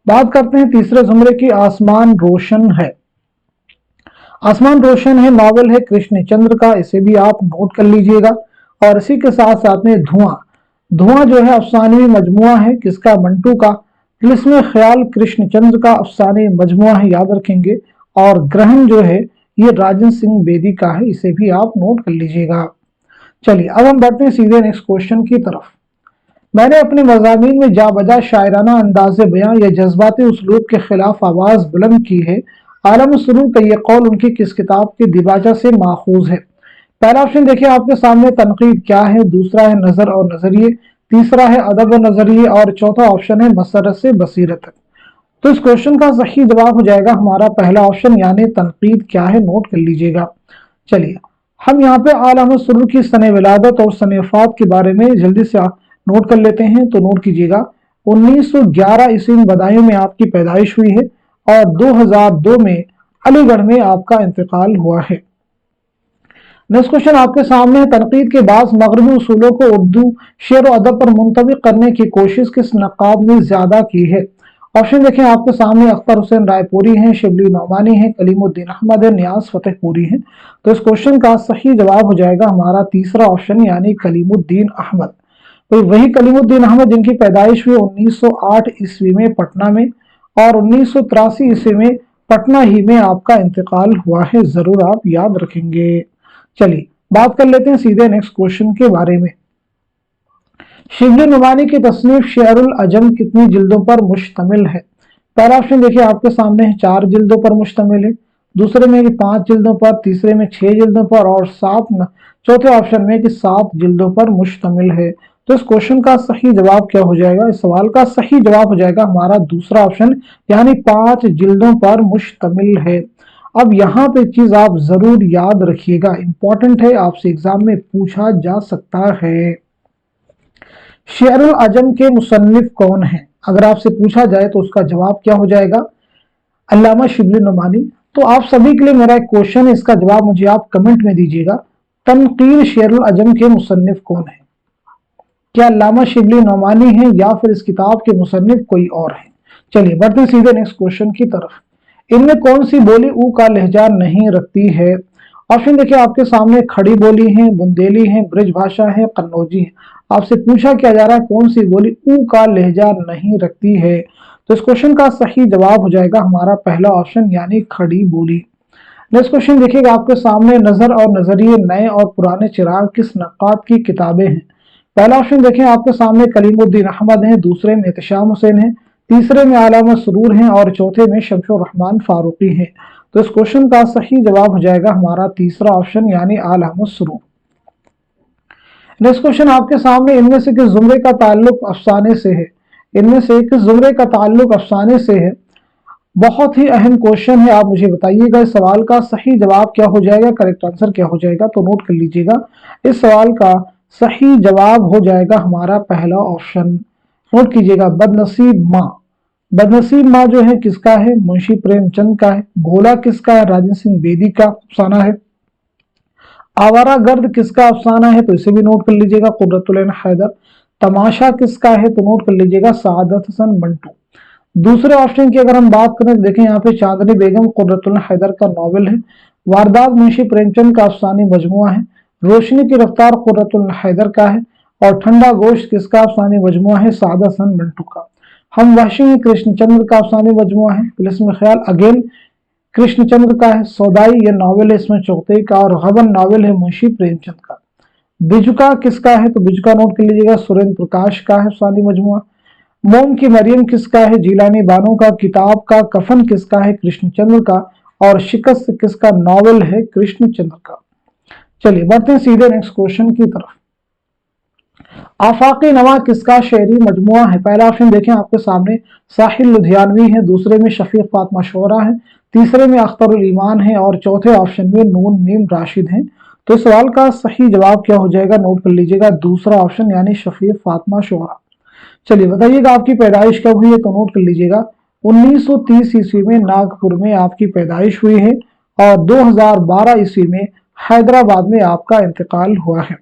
बात करते हैं तीसरे जुमरे की, आसमान रोशन है। आसमान रोशन है नॉवेल है कृष्ण चंद्र का, इसे भी आप नोट कर लीजिएगा। और इसी के साथ साथ में धुआं जो है अफसानवी मजमुआ है, किसका? मंटू का। तिलिस्मे ख्याल कृष्ण चंद्र का अफसाने मजमुआ है, याद रखेंगे। और ग्रहण जो है ये राजन सिंह बेदी का है, इसे भी आप नोट कर लीजिएगा। चलिए अब हम बढ़ते हैं सीधे नेक्स्ट क्वेश्चन की तरफ। मैंने अपने मज़ामीन में जा बजा शायराना अंदाज़े बयां या जज्बाती उसलूब के खिलाफ आवाज़ बुलंद की है। आलम सुरूर का यह कौल उनकी किस किताब के दिबाजा से माखूज है? पहला ऑप्शन देखिए आपके सामने, तनकीद क्या है। दूसरा है नजर और नजरिए। तीसरा है अदब और नजरिए। और चौथा ऑप्शन है मसरत से बसीरत। तो इस क्वेश्चन का सही जवाब हो जाएगा हमारा पहला ऑप्शन, यानी तनकीद क्या है, नोट कर लीजिएगा। चलिए हम यहाँ पे आलम सुरूर की सने विलादत और सने वफात के बारे में जल्दी से नोट कर लेते हैं। तो नोट कीजिएगा, 1911 ईस्वी में बदायूं में आपकी पैदाइश हुई है और 2002 में अलीगढ़ में आपका इंतकाल हुआ है। नेक्स्ट क्वेश्चन आपके सामने है, तनकीद के बाद मगरबी उसूलों को उर्दू शेर और अदब पर मुंतबिक करने की कोशिश किस नक़ाब ने ज्यादा की है? ऑप्शन देखें आपके सामने, अख्तर हुसैन रायपुरी हैं, शिबली नौमानी हैं, कलीमुद्दीन अहमद है, नियाज फतेहपुरी हैं। तो इस क्वेश्चन का सही जवाब हो जाएगा हमारा तीसरा ऑप्शन, यानी कलीमुद्दीन अहमद। तो वही कलीमुद्दीन अहमद जिनकी पैदाइश हुई 1908 ईस्वी में पटना में और 1983 ईस्वी में पटना ही में आपका इंतकाल हुआ है, जरूर आप याद रखेंगे। चलिए बात कर लेते हैं सीधे नेक्स्ट क्वेश्चन के बारे में। शिबली नुमानी की तसनीफ शेरुल अजम कितनी जिल्दों पर मुश्तमिल है? पहला ऑप्शन देखिए आपके सामने है, 4 जिल्दों पर मुश्तमिल है। दूसरे में कि 5 जिल्दों पर, तीसरे में 6 जिल्दों पर और चौथे ऑप्शन में कि 7 जिल्दों पर मुश्तमिल है। तो इस क्वेश्चन का सही जवाब क्या हो जाएगा? इस सवाल का सही जवाब हो जाएगा हमारा दूसरा ऑप्शन, यानी 5 जिल्दों पर मुश्तमिल है। अब यहाँ पे चीज आप जरूर याद रखिएगा, इंपॉर्टेंट है, आपसे एग्जाम में पूछा जा सकता है। शेरुल अजम के मुसन्निफ कौन है? अगर आपसे पूछा जाए तो उसका जवाब क्या हो जाएगा? अल्लामा शिबली नुमानी। तो आप सभी के लिए मेरा एक क्वेश्चन है, इसका जवाब मुझे आप कमेंट में दीजिएगा। तनकीद शेरुल अजम के मुसन्निफ कौन है? क्या अल्लामा शिबली नौमानी है या फिर इस किताब के मुसन्निफ कोई और है? चलिए बढ़ते हैं सीधे नेक्स्ट क्वेश्चन की तरफ। इनमें कौन सी बोली ऊ का लहजा नहीं रखती है? ऑप्शन देखिए आपके सामने, खड़ी बोली है, बुंदेली है, ब्रज भाषा है, कन्नौजी है। आपसे पूछा क्या जा रहा है, कौन सी बोली ऊ का लहजा नहीं रखती है? तो इस क्वेश्चन का सही जवाब हो जाएगा हमारा पहला ऑप्शन, यानी खड़ी बोली। नेक्स्ट क्वेश्चन देखिएगा आपके सामने, नजर और नजरिए नए और पुराने चिराग किस नक्काद की किताबें हैं? पहला ऑप्शन देखें आपके सामने, कलीमुद्दीन अहमद हैं, दूसरे में एहतशाम हुसैन है, तीसरे में आलामा सुरूर हैं और चौथे में शमशुर रहमान फारूकी हैं। तो इस क्वेश्चन का सही जवाब हो जाएगा हमारा तीसरा ऑप्शन, यानी आलामा सुरूर। नेक्स्ट क्वेश्चन आपके सामने, इनमें से किस जुमरे का ताल्लुक अफसाने से है? इनमें से किस जुमरे का ताल्लुक अफसाने से है? बहुत ही अहम क्वेश्चन है, आप मुझे बताइएगा इस सवाल का सही जवाब क्या हो जाएगा, करेक्ट आंसर क्या हो जाएगा। तो नोट कर लीजिएगा, इस सवाल का सही जवाब हो जाएगा हमारा पहला ऑप्शन। नोट कीजिएगा, बदनसीब माँ। बदनसीब माँ जो है किसका है? मुंशी प्रेमचंद का है। भोला किसका है? राजन सिंह बेदी का अफसाना है। आवारा गर्द किसका अफसाना है? तो इसे भी नोट कर लीजिएगा, कुर्रतुल ऐन हैदर। तमाशा किसका है? तो नोट कर लीजिएगा, सादत हसन मंटू। दूसरे ऑप्शन की अगर हम बात करें तो देखें यहाँ पे, चांदनी बेगम कुर्रतुल ऐन हैदर का नॉवेल है। वारदात मुंशी प्रेमचंद का अफसानी मजमुआ है। रोशनी की रफ्तार कुर्रतुल ऐन हैदर का है। और ठंडा गोश्त किसका अफसानी मजमुआ है? सादत हसन मंटू का। हम वहशी हैं कृष्णचंद्र का अफसाने मजमुआ है। तिलिस्म ख्याल अगेन कृष्णचंद्र का है। सौदाई ये नावल है, इसमें चौथे का, और गबन नावल है मुंशी प्रेमचंद का। बिजुका किसका है? तो बिजुका नोट कर लीजिएगा, सुरेंद्र प्रकाश का है अफसानी मजमुआ। मोम की मरियम किसका है? जीलानी बानो का। किताब का कफन किसका है? कृष्णचंद्र का। और शिकस्त किसका नावल है? कृष्णचंद्र का। चलिए बढ़ते हैं सीधे नेक्स्ट क्वेश्चन की तरफ। आफाकी नवा किसका शेरी मजमुआ है? पहला ऑप्शन देखें आपके सामने, साहिल लुधियानवी है। दूसरे में शफीक फातिमा शोरा है। तीसरे में अख्तरुल ईमान है। और चौथे ऑप्शन में नून मीम राशिद हैं। तो इस सवाल का सही जवाब क्या हो जाएगा? नोट कर लीजिएगा, दूसरा ऑप्शन यानी शफीक फातिमा शोरा। चलिए बताइएगा आपकी पैदाइश कब हुई है? तो नोट कर लीजिएगा 1930 ईस्वी में नागपुर में आपकी पैदाइश हुई है और 2012 ईस्वी में हैदराबाद में आपका इंतकाल हुआ है।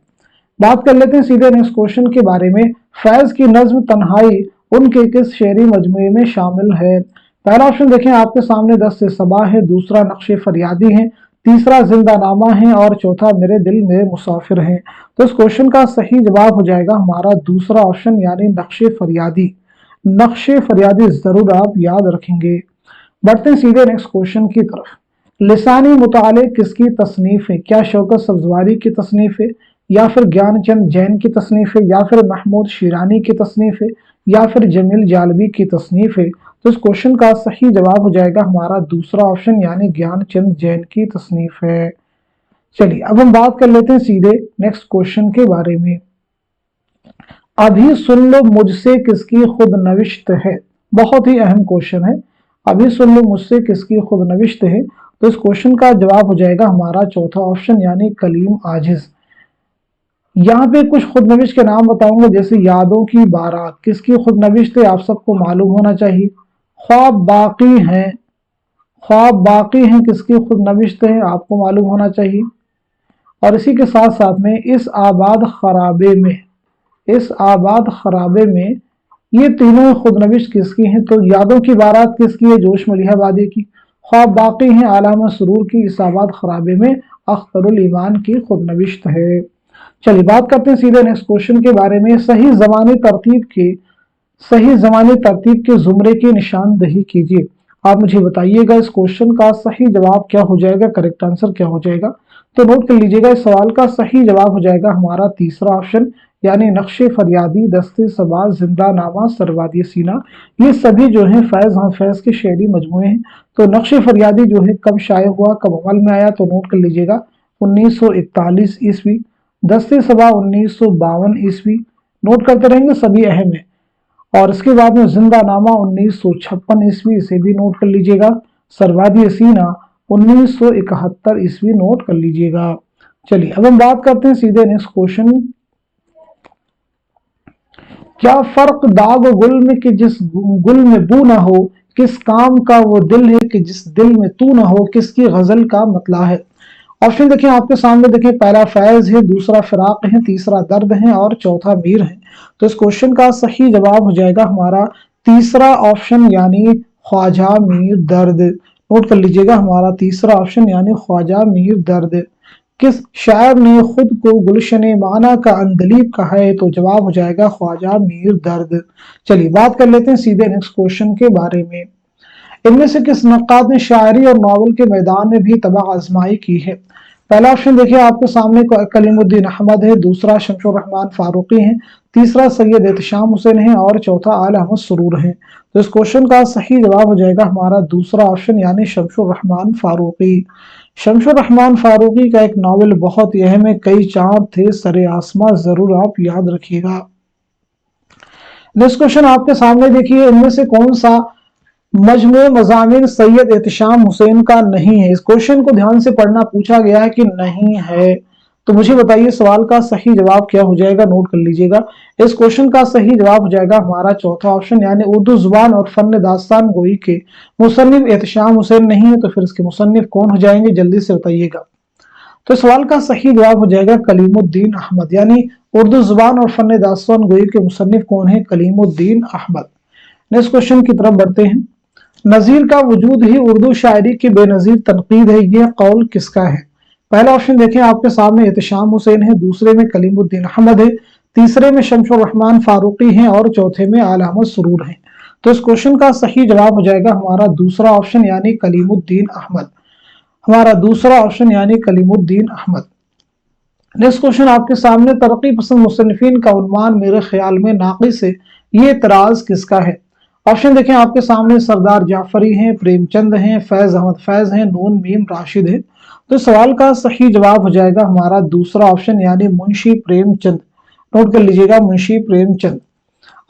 बात कर लेते हैं सीधे नेक्स्ट क्वेश्चन के बारे में। फैज की नज्म तन्हाई उनके किस शेरी मजमुए में शामिल है? पहला ऑप्शन देखें आपके सामने, 10 से सबा है। दूसरा नक्शे फरियादी है। तीसरा जिंदा नामा है। और चौथा मेरे दिल में मुसाफिर है। तो इस क्वेश्चन का सही जवाब हो जाएगा हमारा दूसरा ऑप्शन यानी नक्शे फरियादी। नक्शे फरियादी जरूर आप याद रखेंगे। बढ़ते हैं सीधे नेक्स्ट क्वेश्चन की तरफ। लिसानी मुताले किसकी तसनीफ है? क्या शौकत सब्जवारी की तसनीफ है, या फिर ज्ञानचंद जैन की तसनीफ है, या फिर महमूद शिरानी की तसनीफ है, या फिर जमील जालबी की तसनीफ है? तो इस क्वेश्चन का सही जवाब हो जाएगा हमारा दूसरा ऑप्शन यानी ज्ञानचंद जैन की तसनीफ है। चलिए अब हम बात कर लेते हैं सीधे नेक्स्ट क्वेश्चन के बारे में। अभी सुन लो मुझसे किसकी खुद नविश्त है? बहुत ही अहम क्वेश्चन है। अभी सुन लो मुझसे किसकी खुद नविश्त है? तो इस क्वेश्चन का जवाब हो जाएगा हमारा चौथा ऑप्शन यानी कलीम आजिज। यहाँ पे कुछ खुद नविश के नाम बताऊंगा, जैसे यादों की बारात किसकी खुद नविश्त है? आप सबको मालूम होना चाहिए। ख्वाब बाकी हैं, ख्वाब बाकी हैं किसकी खुद नविश्त है? आपको मालूम होना चाहिए। और इसी के साथ साथ में इस आबाद खराबे में, इस आबाद खराबे में, ये तीनों खुद नविश्त किसकी हैं? तो यादों की बारात किसकी है? जोश मलिहाबादी की। ख्वाब बाकी हैं आलामा सुरूर की। इस आबाद खराबे में अख्तरुल ईमान की खुद नविश्त है। चलिए बात करते हैं सीधे नेक्स्ट क्वेश्चन के बारे में। सही ज़मानी तरतीब के जुमरे की निशानदही कीजिए। आप मुझे बताइएगा इस क्वेश्चन का सही जवाब क्या हो जाएगा, करेक्ट आंसर क्या हो जाएगा? तो नोट कर लीजिएगा, इस सवाल का सही जवाब हो जाएगा हमारा तीसरा ऑप्शन यानी नक्शे फरियादी, दस्ते सबा, जिंदा नामा, सरवादी सीना। ये सभी जो है फैज फैज के शेरी मजमुए हैं। तो नक्शे फरियादी जो है कब शाये हुआ, कब अमल में आया? तो नोट कर लीजिएगा 1941 ईस्वी। दस्ते सबा 1952 ईस्वी। नोट करते रहेंगे, सभी अहम है। और इसके बाद में जिंदा नामा 1956 ईस्वी, इसे भी नोट कर लीजिएगा। सरवादी सीना 1971 ईस्वी, नोट कर लीजिएगा। चलिए अब हम बात करते हैं सीधे नेक्स्ट क्वेश्चन। क्या फर्क दाग गुल में कि जिस गुल में बू ना हो, किस काम का वो दिल है कि जिस दिल में तू ना हो, किसकी गजल का मतला है? ऑप्शन देखिए आपके सामने, देखिए पहला फैज है, दूसरा फिराक है, तीसरा दर्द है और चौथा मीर है। तो इस क्वेश्चन का सही जवाब हो जाएगा हमारा तीसरा ऑप्शन यानी ख्वाजा मीर दर्द। नोट कर लीजिएगा हमारा तीसरा ऑप्शन यानी ख्वाजा मीर दर्द। किस शायर ने खुद को गुलशने माना का अंदलीब कहा है? तो जवाब हो जाएगा ख्वाजा मीर दर्द। चलिए बात कर लेते हैं सीधे नेक्स्ट क्वेश्चन के बारे में। इनमें से किस नक्काद ने शायरी और नावल के मैदान में भी तबाह आजमाई की है? पहला ऑप्शन देखिए आपके सामने, कलीमुद्दीन अहमद है। दूसरा शमशुर रहमान फारूकी है। तीसरा सैयद एहतशाम हुसैन है। और चौथा आल अहमद सुरूर है। तो इस क्वेश्चन का सही जवाब हो जाएगा हमारा दूसरा ऑप्शन यानी शमशुर रहमान फारूकी। शमशुर रहमान फारूकी का एक नावल बहुत ही अहम है, कई चांद थे सरे आसमां, जरूर आप याद रखिएगा। नेक्स्ट क्वेश्चन आपके सामने देखिए, इनमें से कौन सा मजमू मज़ामिन सैयद एहतशाम हुसैन का नहीं है? इस क्वेश्चन को ध्यान से पढ़ना, पूछा गया है कि नहीं है। तो मुझे बताइए सवाल का सही जवाब क्या हो जाएगा? नोट कर लीजिएगा, इस क्वेश्चन का सही जवाब हो जाएगा हमारा चौथा ऑप्शन यानी उर्दू जुबान और फन दास्तान गोई के मुसन्निफ एहतशाम हुसैन नहीं है। तो फिर इसके मुसन्निफ कौन हो जाएंगे, जल्दी से बताइएगा। तो सवाल का सही जवाब हो जाएगा कलीमुद्दीन अहमद, यानी उर्दू जुबान और फन दास्तान गोई के मुसन्निफ कौन है? कलीमुद्दीन अहमद। नेक्स्ट क्वेश्चन की तरफ बढ़ते हैं। नजीर का वजूद ही उर्दू शायरी की बेनजीर तनकीद है, यह कौल किसका है? पहला ऑप्शन देखें आपके सामने, एहतशाम हुसैन है। दूसरे में कलीमुद्दीन अहमद है। तीसरे में शमशुर रहमान फारूकी हैं। और चौथे में आल अहमद सुरूर हैं। तो इस क्वेश्चन का सही जवाब हो जाएगा हमारा दूसरा ऑप्शन यानी कलीमुद्दीन अहमद। हमारा दूसरा ऑप्शन यानी कलीमुद्दीन अहमद। नेक्स्ट क्वेश्चन आपके सामने, तरक्की पसंद मुसन्निफीन का उन्वान मेरे ख्याल में नाक़िस है, ये एतराज किसका है? ऑप्शन देखें आपके सामने, सरदार जाफरी हैं, प्रेमचंद हैं, फैज अहमद फैज हैं, नून मीम राशिद है। तो सवाल का सही जवाब हो जाएगा हमारा दूसरा ऑप्शन यानी मुंशी प्रेमचंद। नोट कर लीजिएगा, मुंशी प्रेमचंद।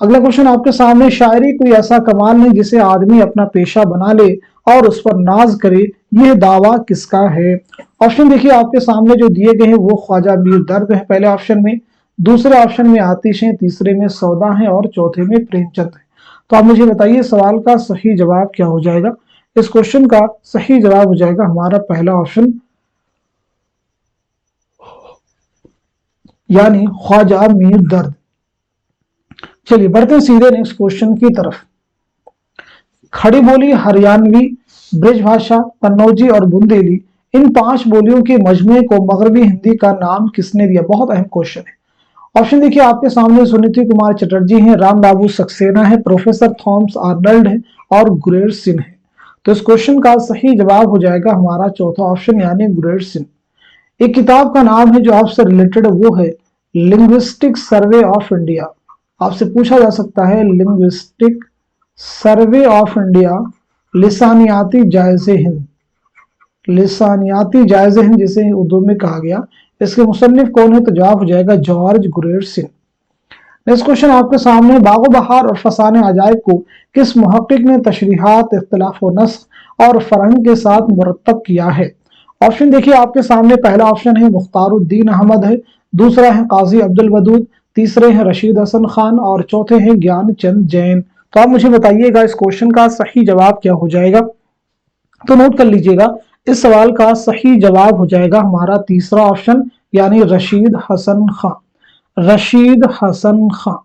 अगला क्वेश्चन आपके सामने, शायरी कोई ऐसा कमाल नहीं जिसे आदमी अपना पेशा बना ले और उस पर नाज करे, यह दावा किसका है? ऑप्शन देखिए आपके सामने जो दिए गए हैं वो ख्वाजा मीर दर्द है पहले ऑप्शन में, दूसरे ऑप्शन में आतिश है, तीसरे में सौदा है और चौथे में प्रेमचंद है। तो आप मुझे बताइए सवाल का सही जवाब क्या हो जाएगा? इस क्वेश्चन का सही जवाब हो जाएगा हमारा पहला ऑप्शन यानी ख्वाजा मीर दर्द। चलिए बढ़ते हैं सीधे नेक्स्ट क्वेश्चन की तरफ। खड़ी बोली, हरियाणवी, ब्रजभाषा, कन्नौजी और बुंदेली, इन 5 बोलियों के मजमूए को मगरबी हिंदी का नाम किसने दिया? बहुत अहम क्वेश्चन है। ऑप्शन देखिए आपके सामने, सुनीति कुमार चटर्जी हैं, राम बाबू सक्सेना है, प्रोफेसर थॉमस आर्नल्ड है और गुरेर सिंह है। तो इस क्वेश्चन का सही जवाब हो जाएगा हमारा चौथा ऑप्शन यानी गुरेर सिंह। एक किताब का नाम है जो आपसे रिलेटेड, वो है लिंग्विस्टिक सर्वे ऑफ इंडिया। आपसे पूछा जा सकता है लिंग्विस्टिक सर्वे ऑफ इंडिया, लिसानियाती जायज़े हिंद, लिसानियाती जायज़े हिंद जिसे उर्दू में कहा गया, इसके मुसन्निफ कौन है? तो जवाब हो जाएगा जॉर्ज गुरेर सिंह। नेक्स्ट क्वेश्चन आपके सामने, बागो बहार और फसाने अजायब को किस मुहक्किक ने तशरीहात, इख्तिलाफ व नस्ख और फरहंग के साथ मुरतब किया है? ऑप्शन देखिए आपके सामने, पहला ऑप्शन है मुख्तारुद्दीन अहमद है, दूसरा है काजी अब्दुल वदूद, तीसरे हैं रशीद हसन खान और चौथे हैं ज्ञान चंद जैन। तो आप मुझे बताइएगा इस क्वेश्चन का सही जवाब क्या हो जाएगा? तो नोट कर लीजिएगा, इस सवाल का सही जवाब हो जाएगा हमारा तीसरा ऑप्शन यानी रशीद हसन खान। रशीद हसन खान।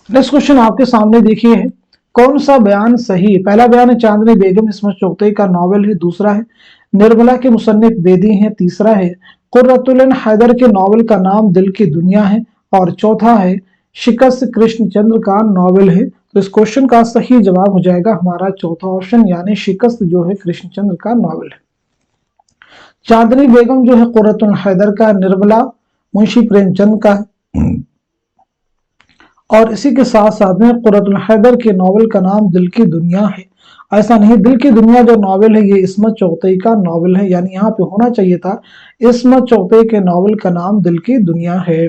नेक्स्ट क्वेश्चन आपके सामने देखिए है, कौन सा बयान सही है? पहला बयान है चांदनी बेगम इस्मत चुगताई का नॉवेल है, दूसरा है निर्मला के मुसन्निफ बेदी हैं, तीसरा है कुर्रतुल ऐन हैदर के नॉवेल का नाम दिल की दुनिया है और चौथा है शिकस्त कृष्णचंद्र का नॉवेल है। तो इस क्वेश्चन का सही जवाब हो जाएगा हमारा चौथा ऑप्शन यानी शिकस्त जो है कृष्णचंद्र का नॉवेल है। चांदनी बेगम जो है कुर्रतुल हैदर का, निर्मला मुंशी प्रेमचंद का और इसी के साथ साथ में कुर्रतुल हैदर के नॉवेल का नाम दिल की दुनिया है। ऐसा नहीं, दिल की दुनिया जो नॉवेल है ये इस्मत चुगताई का नॉवेल है, यानी यहाँ पे होना चाहिए था इस्मत चुगताई के नॉवेल का नाम दिल की दुनिया है।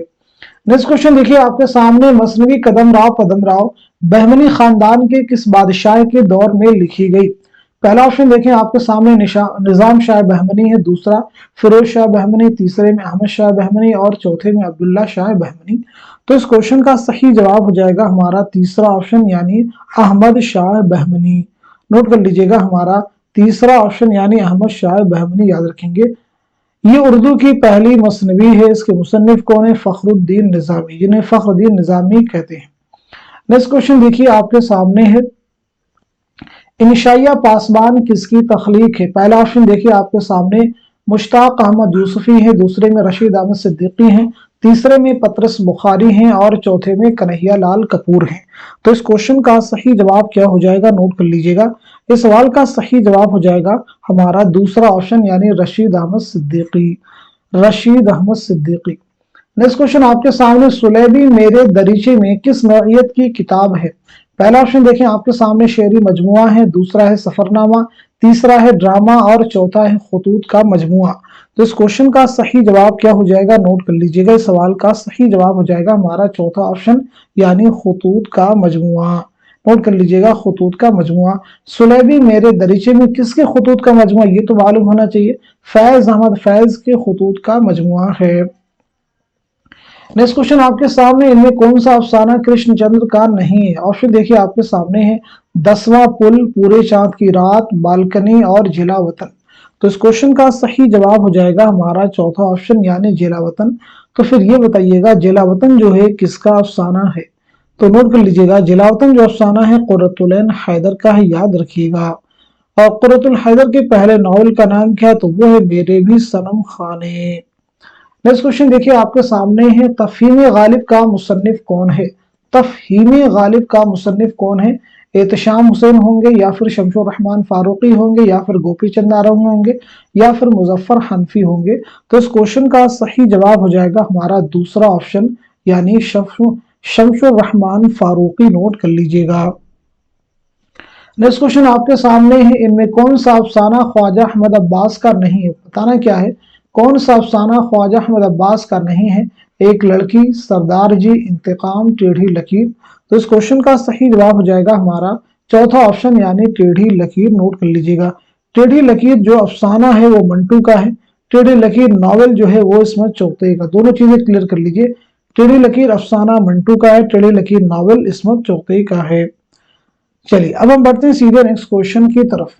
नेक्स्ट क्वेश्चन देखिए आपके सामने, मसनवी कदमराव पदमराव बहमनी खानदान के किस बादशाह के दौर में लिखी गई? पहला ऑप्शन देखें आपके सामने, निजाम शाह बहमनी है, दूसरा फिरोज शाह बहमनी, तीसरे में अहमद शाह बहमनी और चौथे में अब्दुल्ला शाह बहमनी। तो इस क्वेश्चन का सही जवाब हो जाएगा हमारा तीसरा ऑप्शन यानी अहमद शाह बहमनी। नोट कर लीजिएगा, हमारा तीसरा ऑप्शन यानी अहमद शाह बहमनी याद रखेंगे। ये उर्दू की पहली मसनवी है, इसके मुसन्निफ कौन है? फखरुद्दीन निजामी, जिन्हें फखरुद्दीन निजामी कहते हैं। नेक्स्ट क्वेश्चन देखिए आपके सामने है, इंशाइया पासबान किसकी तख्लीक है? पहला ऑप्शन देखिए आपके सामने, मुश्ताक अहमद यूसुफी है, दूसरे में रशीद अहमद सिद्दीकी हैं, तीसरे में पतरस बुखारी हैं और चौथे में कन्हैया लाल कपूर हैं। तो इस क्वेश्चन का सही जवाब क्या हो जाएगा? नोट कर लीजिएगा, इस सवाल का सही जवाब हो जाएगा हमारा दूसरा ऑप्शन यानी रशीद अहमद सिद्दीकी। रशीद अहमद सिद्दीकी। नेक्स्ट क्वेश्चन आपके सामने, सुलेबी मेरे दरीचे में किस नौइयत की किताब है? पहला ऑप्शन देखें आपके सामने, शेरी मजमुआ है, दूसरा है सफरनामा, तीसरा है ड्रामा और चौथा है खतूत का मजमुआ। तो इस क्वेश्चन का सही जवाब क्या हो जाएगा? नोट कर लीजिएगा, इस सवाल का सही जवाब हो जाएगा हमारा चौथा ऑप्शन यानी खतूत का मजमुआ। नोट कर लीजिएगा, खतूत का मजमुआ। सुलेबी मेरे दरीचे में किसके खतूत का मजमुआ? ये तो मालूम होना चाहिए, फैज अहमद फैज के खतूत का मजमुआ है। नेक्स्ट क्वेश्चन आपके सामने, इनमें कौन सा अफसाना कृष्णचंद्र का नहीं है? ऑप्शन देखिए आपके सामने है, 10वां पुल, पूरे चांद की रात, बालकनी और जिला वतन। तो इस क्वेश्चन का सही जवाब हो जाएगा हमारा चौथा ऑप्शन यानी जिला वतन। तो फिर ये बताइएगा जिला वतन जो है किसका अफसाना है? तो नोट कर लीजिएगा, जिला वतन जो अफसाना है कुर्रतुल ऐन हैदर का है, याद रखिएगा। और कुर्रतुल हैदर के पहले नॉवल का नाम क्या है? तो वो है मेरे भी सनम खाने। नेक्स्ट क्वेश्चन देखिए आपके सामने है, तफहीम गालिब का मुसन्निफ कौन है? तफहीम गालिब का मुसन्निफ कौन है? एहतशाम हुसैन होंगे, या फिर शमशुर रहमान फारूकी होंगे, या फिर गोपी चंद नारंगी होंगे, या फिर मुजफ्फर हनफी होंगे? तो इस क्वेश्चन का सही जवाब हो जाएगा हमारा दूसरा ऑप्शन, यानी शमशुर रहमान फारूकी। नोट कर लीजिएगा। नेक्स्ट क्वेश्चन आपके सामने है, इनमें कौन सा अफसाना ख्वाजा अहमद अब्बास का नहीं है? बताना क्या है, कौन सा अफसाना ख्वाजा अहमद अब्बास का नहीं है? एक लड़की, सरदार जी, इंतकाम, टेढ़ी लकीर। तो इस क्वेश्चन का सही जवाब हो जाएगा हमारा चौथा ऑप्शन, यानी टेढ़ी लकीर। नोट कर लीजिएगा। टेढ़ी लकीर जो अफसाना है वो मंटू का है, टेढ़ी लकीर नॉवेल जो है वो इस्मत चौगतई का। दोनों चीजें क्लियर कर लीजिए। टेढ़ी लकीर अफसाना मंटू का है, टेढ़ी लकीर नॉवेल इस्मत चौगतई का है। चलिए अब हम बढ़ते हैं सीधे नेक्स्ट क्वेश्चन की तरफ।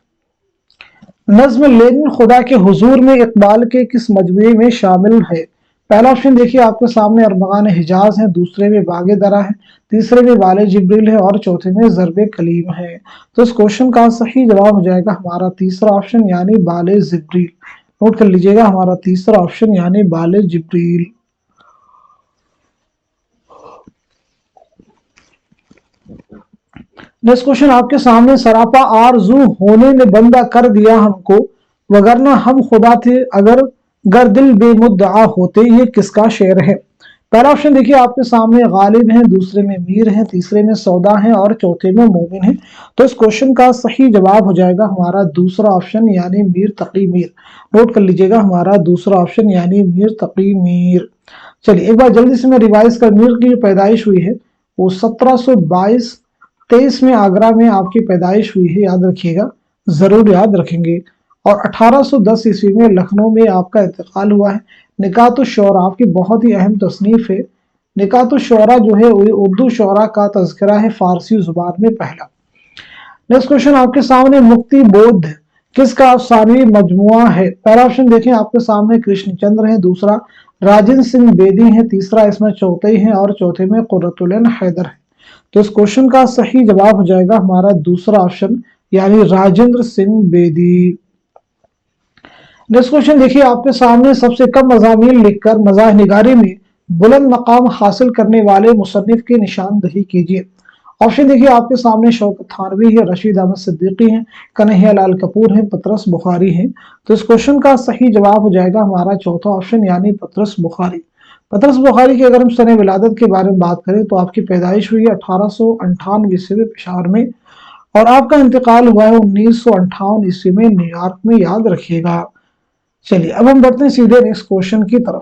नज्म लेनिन खुदा के हुजूर में इकबाल के किस मजमूए में शामिल है? पहला ऑप्शन देखिए आपके सामने अरमगान हिजाज है, दूसरे में बागे दरा है, तीसरे में बाले जिब्रील है और चौथे में ज़रबे कलीम है। तो इस क्वेश्चन का सही जवाब हो जाएगा हमारा तीसरा ऑप्शन, यानी बाले जिब्रील। नोट कर लीजिएगा, हमारा तीसरा ऑप्शन यानी बाले जिब्रील। नेक्स्ट क्वेश्चन आपके सामने, सरापा आरजू होने ने बंदा कर दिया हमको, वगरना हम खुदा थे अगर गर दिल बेमुद्दा होते। ये किसका शेर है? पहला ऑप्शन देखिए आपके सामने गालिब है, दूसरे में मीर है, तीसरे में सौदा है और चौथे में मोमिन है। तो इस क्वेश्चन का सही जवाब हो जाएगा हमारा दूसरा ऑप्शन, यानी मीर तकी मीर। नोट कर लीजिएगा, हमारा दूसरा ऑप्शन यानी मीर तकी मीर। चलिए एक बार जल्दी से मैं रिवाइज कर, मीर की जो पैदाइश हुई है वो 1722-23 में आगरा में आपकी पैदाइश हुई है, याद रखिएगा, जरूर याद रखेंगे। और 1810 ईस्वी में लखनऊ में आपका इंतकाल हुआ है। निकात शुरा आपकी बहुत ही अहम तसनीफ है। निकात शुरा जो है वो उर्दू शुरा का तज़किरा है फारसी जुबान में पहला। नेक्स्ट क्वेश्चन आपके सामने, मुक्ति बोध किसका अफसानवी मजमुआ है? पहला ऑप्शन देखें आपके सामने कृष्णचंद्र है, दूसरा राजेंद्र सिंह बेदी है, तीसरा इसमें चौथई है और चौथे में कुर्रतुल ऐन हैदर है। तो इस क्वेश्चन का सही जवाब हो जाएगा हमारा दूसरा ऑप्शन, यानी राजेंद्र सिंह बेदी। नेक्स्ट क्वेश्चन देखिए आपके सामने, सबसे कम मज़ामीन लिखकर मज़ाह निगारी में बुलंद मकाम हासिल करने वाले मुसन्निफ की निशानदही कीजिए। ऑप्शन देखिए आपके सामने, शौकत थानवी है, रशीद अहमद सिद्दीकी है, कन्हैया लाल कपूर है, पतरस बुखारी है। तो इस क्वेश्चन का सही जवाब हो जाएगा हमारा चौथा ऑप्शन, यानी पतरस बुखारी। पतरस बुखारी की अगर हम सने विलादत के बारे में बात करें तो आपकी पैदाइश हुई है 1898 ईस्वी में पेशावर में, और आपका इंतकाल हुआ है 1958 ईस्वी में न्यूयॉर्क में, याद रखिएगा। चलिए अब हम बढ़ते हैं सीधे नेक्स्ट क्वेश्चन की तरफ।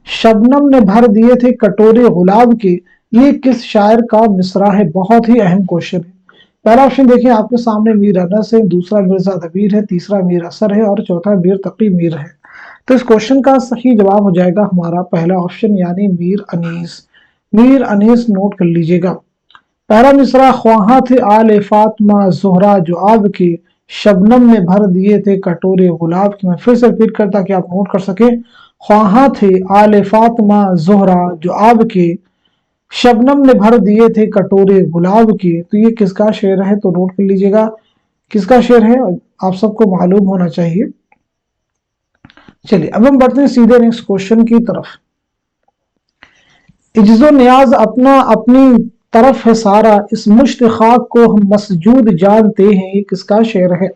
शबनम ने भर दिए थे कटोरे गुलाब के, ये किस शायर का मिसरा है? बहुत ही अहम क्वेश्चन है। पहला ऑप्शन देखिए आपके सामने, मीर अनस है, दूसरा मिर्जा दबीर है, तीसरा मीर असर है और चौथा मीर तकी मीर है। तो इस क्वेश्चन का सही जवाब हो जाएगा हमारा पहला ऑप्शन, यानी मीर अनीस। मीर अनीस नोट कर लीजिएगा। पहला मिसरा, ख्वाहा थे आले फातिमा ज़ोहरा जो आपके, शबनम ने भर दिए थे कटोरे गुलाब के। मैं फिर से रिपीट करता कि आप नोट कर सके। ख्वाहा थे आले फातिमा ज़ोहरा जो आपके, शबनम ने भर दिए थे कटोरे गुलाब के। तो ये किसका शेर है? तो नोट कर लीजिएगा किसका शेर है, आप सबको मालूम होना चाहिए। चलिए अब हम बढ़ते हैं सीधे नेक्स्ट क्वेश्चन की तरफ। इज्जो नियाज अपना अपनी तरफ है सारा, इस मुश्त खाक को हम मसजूद जानते हैं। ये किसका शेर है?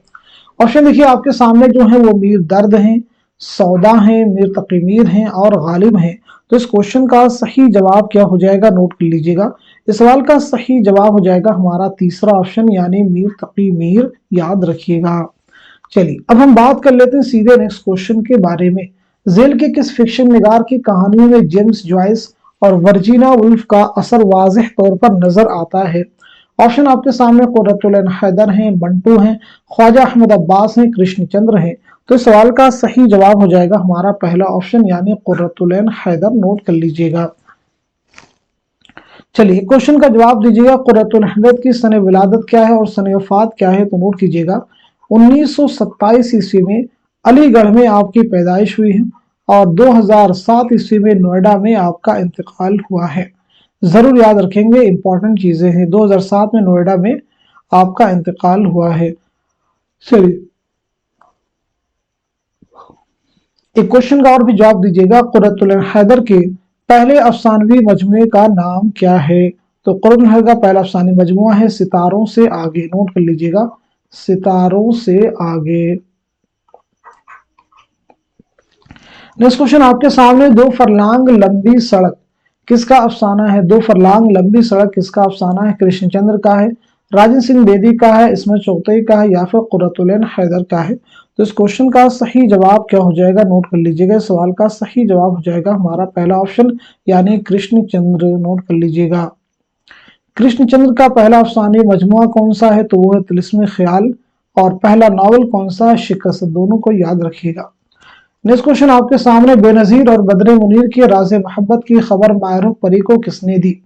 ऑप्शन देखिए आपके सामने जो है वो मीर दर्द हैं, सौदा हैं, मीर तकी मीर हैं और गालिब हैं। तो इस क्वेश्चन का सही जवाब क्या हो जाएगा? नोट कर लीजिएगा। इस सवाल का सही जवाब हो जाएगा हमारा तीसरा ऑप्शन, यानी मीर तकी मीर, याद रखिएगा। चलिए अब हम बात कर लेते हैं सीधे नेक्स्ट क्वेश्चन के बारे में। जेल के किस फिक्शन निगार की कहानियों में जेम्स जॉयस और वर्जीना वुल्फ का असर वाज़ेह तौर पर नजर आता है? ऑप्शन आपके सामने कुर्रतुल ऐन हैदर हैं, मंटू हैं, ख्वाजा अहमद अब्बास हैं, कृष्णचंद्र हैं। तो इस सवाल का सही जवाब हो जाएगा हमारा पहला ऑप्शन, यानी कुर्रतुल ऐन हैदर। नोट कर लीजिएगा। चलिए क्वेश्चन का जवाब दीजिएगा। कुर्रतुल ऐन हैदर की सने विलादत क्या है और सने वफात क्या है? तो नोट कीजिएगा, 1927 ईस्वी में अलीगढ़ में आपकी पैदाइश हुई है और 2007 ईस्वी में नोएडा में आपका इंतकाल हुआ है। जरूर याद रखेंगे, इंपॉर्टेंट चीजें हैं। 2007 में नोएडा में आपका इंतकाल हुआ है। चलिए एक क्वेश्चन का और भी जवाब दीजिएगा। कुर्रतुल ऐन हैदर के पहले अफसानवी मजमूए का नाम क्या है? तो कुर्रतुल हैदर का पहला अफसानी मजमूआ है सितारों से आगे, नोट कर लीजिएगा, सितारों से आगे। नेक्स्ट क्वेश्चन आपके सामने, दो फरलांग लंबी सड़क किसका अफसाना है? दो फरलांग लंबी सड़क किसका अफसाना है? कृष्णचंद्र का है, राजन सिंह बेदी का है, इसमें चौथई का है, या फिर कुर्रतुल ऐन हैदर का है? तो इस क्वेश्चन का सही जवाब क्या हो जाएगा? नोट कर लीजिएगा। इस सवाल का सही जवाब हो जाएगा हमारा पहला ऑप्शन यानी कृष्णचंद्र, नोट कर लीजिएगा। कृष्णचंद्र का पहला अफसानी मजमुआ कौन सा है? तो वो है तिलिस्म ख्याल। और पहला नावल कौन सा है? शिकस्त। दोनों को याद रखिएगा। नेक्स्ट क्वेश्चन आपके सामने, बेनजीर और बदरे मुनीर की राज मोहब्बत की खबर मायरूफ परी को किसने दी?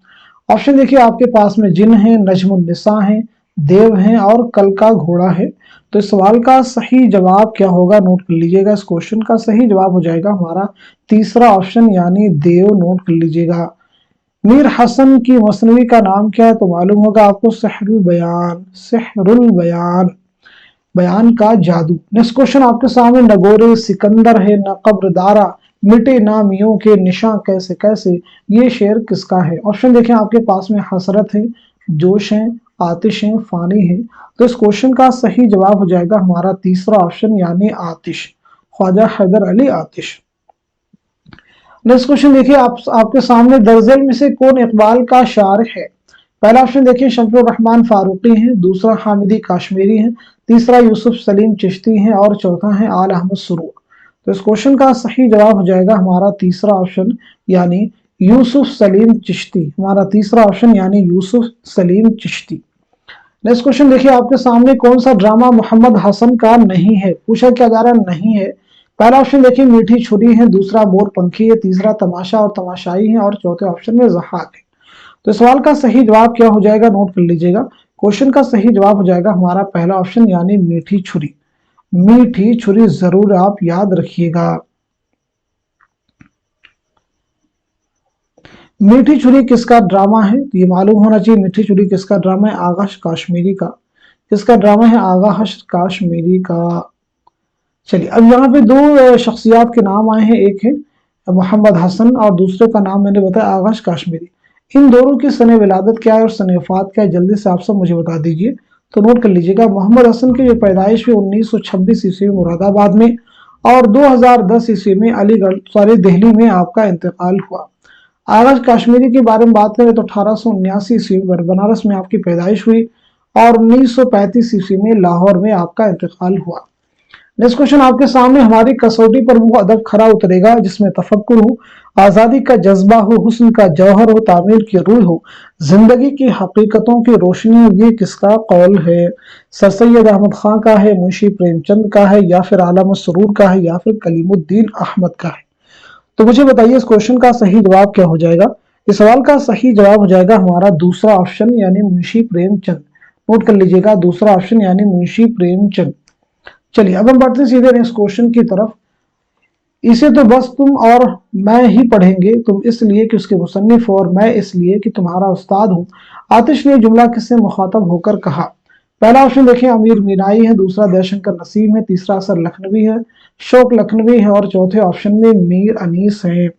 ऑप्शन देखिए आपके पास में, जिन है, नजमुन निसा है, देव हैं और कल का घोड़ा है। तो इस सवाल का सही जवाब क्या होगा? नोट कर लीजिएगा। इस क्वेश्चन का सही जवाब हो जाएगा हमारा तीसरा ऑप्शन यानी देव, नोट कर लीजिएगा। मीर हसन की मसनवी का नाम क्या है? तो मालूम होगा आपको, सहरुल बयान, सहरुल बयान, बयान का जादू। नेक्स्ट क्वेश्चन आपके सामने, नगोरे सिकंदर है न कब्रदारा, मिटे नामियों के निशान कैसे कैसे, ये शेर किसका है? ऑप्शन देखें आपके पास में, हसरत है, जोश है, आतिश है, फानी है। तो इस क्वेश्चन का सही जवाब हो जाएगा हमारा तीसरा ऑप्शन यानी आतिश, ख्वाजा हैदर अली आतिश। नेक्स्ट क्वेश्चन देखिए आपके सामने, दरअसल में से कौन इकबाल का शार है? पहला ऑप्शन देखिए शमसुर रहमान फारूकी है, दूसरा हामिदी काश्मीरी है, तीसरा यूसुफ सलीम चिश्ती है और चौथा है आल अहमद सुरूर। तो इस क्वेश्चन का सही जवाब हो जाएगा हमारा तीसरा ऑप्शन यानी यूसुफ सलीम चिश्ती, हमारा तीसरा ऑप्शन यानी यूसुफ सलीम चिश्ती। नेक्स्ट क्वेश्चन देखिए आपके सामने, कौन सा ड्रामा मोहम्मद हसन का नहीं है? पूछा क्या जा रहा नहीं है। पहला ऑप्शन देखिए मीठी छुरी है, दूसरा मोर पंखी है, तीसरा तमाशा और तमाशाई है और चौथे ऑप्शन में ज़हाक है। तो सवाल का सही जवाब क्या हो जाएगा? नोट कर लीजिएगा। क्वेश्चन का सही जवाब हो जाएगा हमारा पहला ऑप्शन यानी मीठी छुरी, मीठी छुरी जरूर आप याद रखिएगा। मीठी छुरी किसका ड्रामा है? ये मालूम होना चाहिए, मीठी छुरी किसका ड्रामा है? आगा काश्मीरी का। किसका ड्रामा है? आगा काश्मीरी का। चलिए अब यहाँ पे दो शख्सियात के नाम आए हैं, एक है मोहम्मद हसन और दूसरे का नाम मैंने बताया आगाश काश्मीरी। इन दोनों की सने विलादत क्या है और सने वफात क्या है? जल्दी से आप सब मुझे बता दीजिए। तो नोट कर लीजिएगा, मोहम्मद हसन की जो पैदाइश हुई 1926 ईस्वी में मुरादाबाद में और 2010 ईस्वी में अलीगढ़ दिल्ली में आपका इंतकाल हुआ। आगाश काश्मीरी के बारे में बात करें तो 1879 ईस्वी में बनारस में आपकी पैदाइश हुई और 1935 ईस्वी में लाहौर में आपका इंतकाल हुआ। नेक्स्ट क्वेश्चन आपके सामने, हमारी कसौटी पर वो अदब खरा उतरेगा जिसमें तफक्कुर हो, आजादी का जज्बा हो, हुस्न का जौहर हो, तामीर की रूह हो, जिंदगी की हकीकतों की रोशनी हो, ये किसका कौल है? सर सैयद अहमद खां का है, मुंशी प्रेमचंद का है, या फिर आलम सरूर का है, या फिर कलीमुद्दीन अहमद का है? तो मुझे बताइए इस क्वेश्चन का सही जवाब क्या हो जाएगा? इस सवाल का सही जवाब हो जाएगा हमारा दूसरा ऑप्शन यानी मुंशी प्रेमचंद। नोट कर लीजिएगा, दूसरा ऑप्शन यानी मुंशी प्रेमचंद। चलिए अब हम बढ़ते हैं सीधे नेक्स्ट क्वेश्चन की तरफ। इसे तो बस तुम और मैं ही पढ़ेंगे, तुम इसलिए कि उसके मुसन्निफ और मैं इसलिए कि तुम्हारा उस्ताद हूं। आतिश ने जुमला किससे मुखातब होकर कहा? पहला ऑप्शन देखिए अमीर मीनाई है, दूसरा दयाशंकर नसीम है, तीसरा असर लखनवी है, शौक लखनवी है और चौथे ऑप्शन में मीर अनीस है।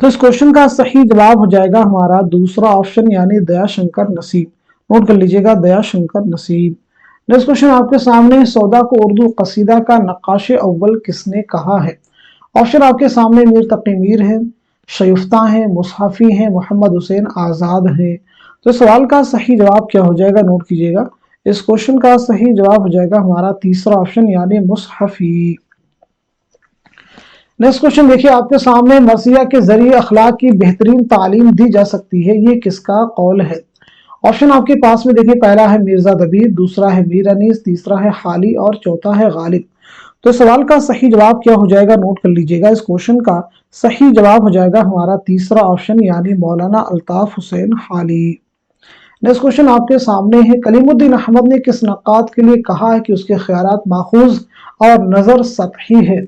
तो इस क्वेश्चन का सही जवाब हो जाएगा हमारा दूसरा ऑप्शन यानी दयाशंकर नसीम। नोट कर लीजिएगा, दयाशंकर नसीम। नेक्स्ट क्वेश्चन आपके सामने, सौदा को उर्दू कसीदा का नक्काश अव्वल किसने कहा है? ऑप्शन आपके सामने मीर तकी मीर है, शयुफ्ता है, मुसहफी है, मोहम्मद हुसैन आजाद है। तो सवाल का सही जवाब क्या हो जाएगा? नोट कीजिएगा, इस क्वेश्चन का सही जवाब हो जाएगा हमारा तीसरा ऑप्शन यानी मुसहफी। नेक्स्ट क्वेश्चन देखिए आपके सामने, मसीहा के जरिए अखलाक की बेहतरीन तालीम दी जा सकती है, ये किसका कौल है? ऑप्शन आपके पास में देखिए, पहला है मिर्जा दबीर, दूसरा है मीर अनीस, तीसरा है हाली और चौथा है गालिब। तो सवाल का सही जवाब क्या हो जाएगा? नोट कर लीजिएगा, इस क्वेश्चन का सही जवाब हो जाएगा हमारा तीसरा ऑप्शन यानी मौलाना अल्ताफ हुसैन हाली। नेक्स्ट क्वेश्चन आपके सामने है, कलीमुद्दीन अहमद ने किस नक्कात के लिए कहा है कि उसके ख्यालात माखूज और नजर सतही है?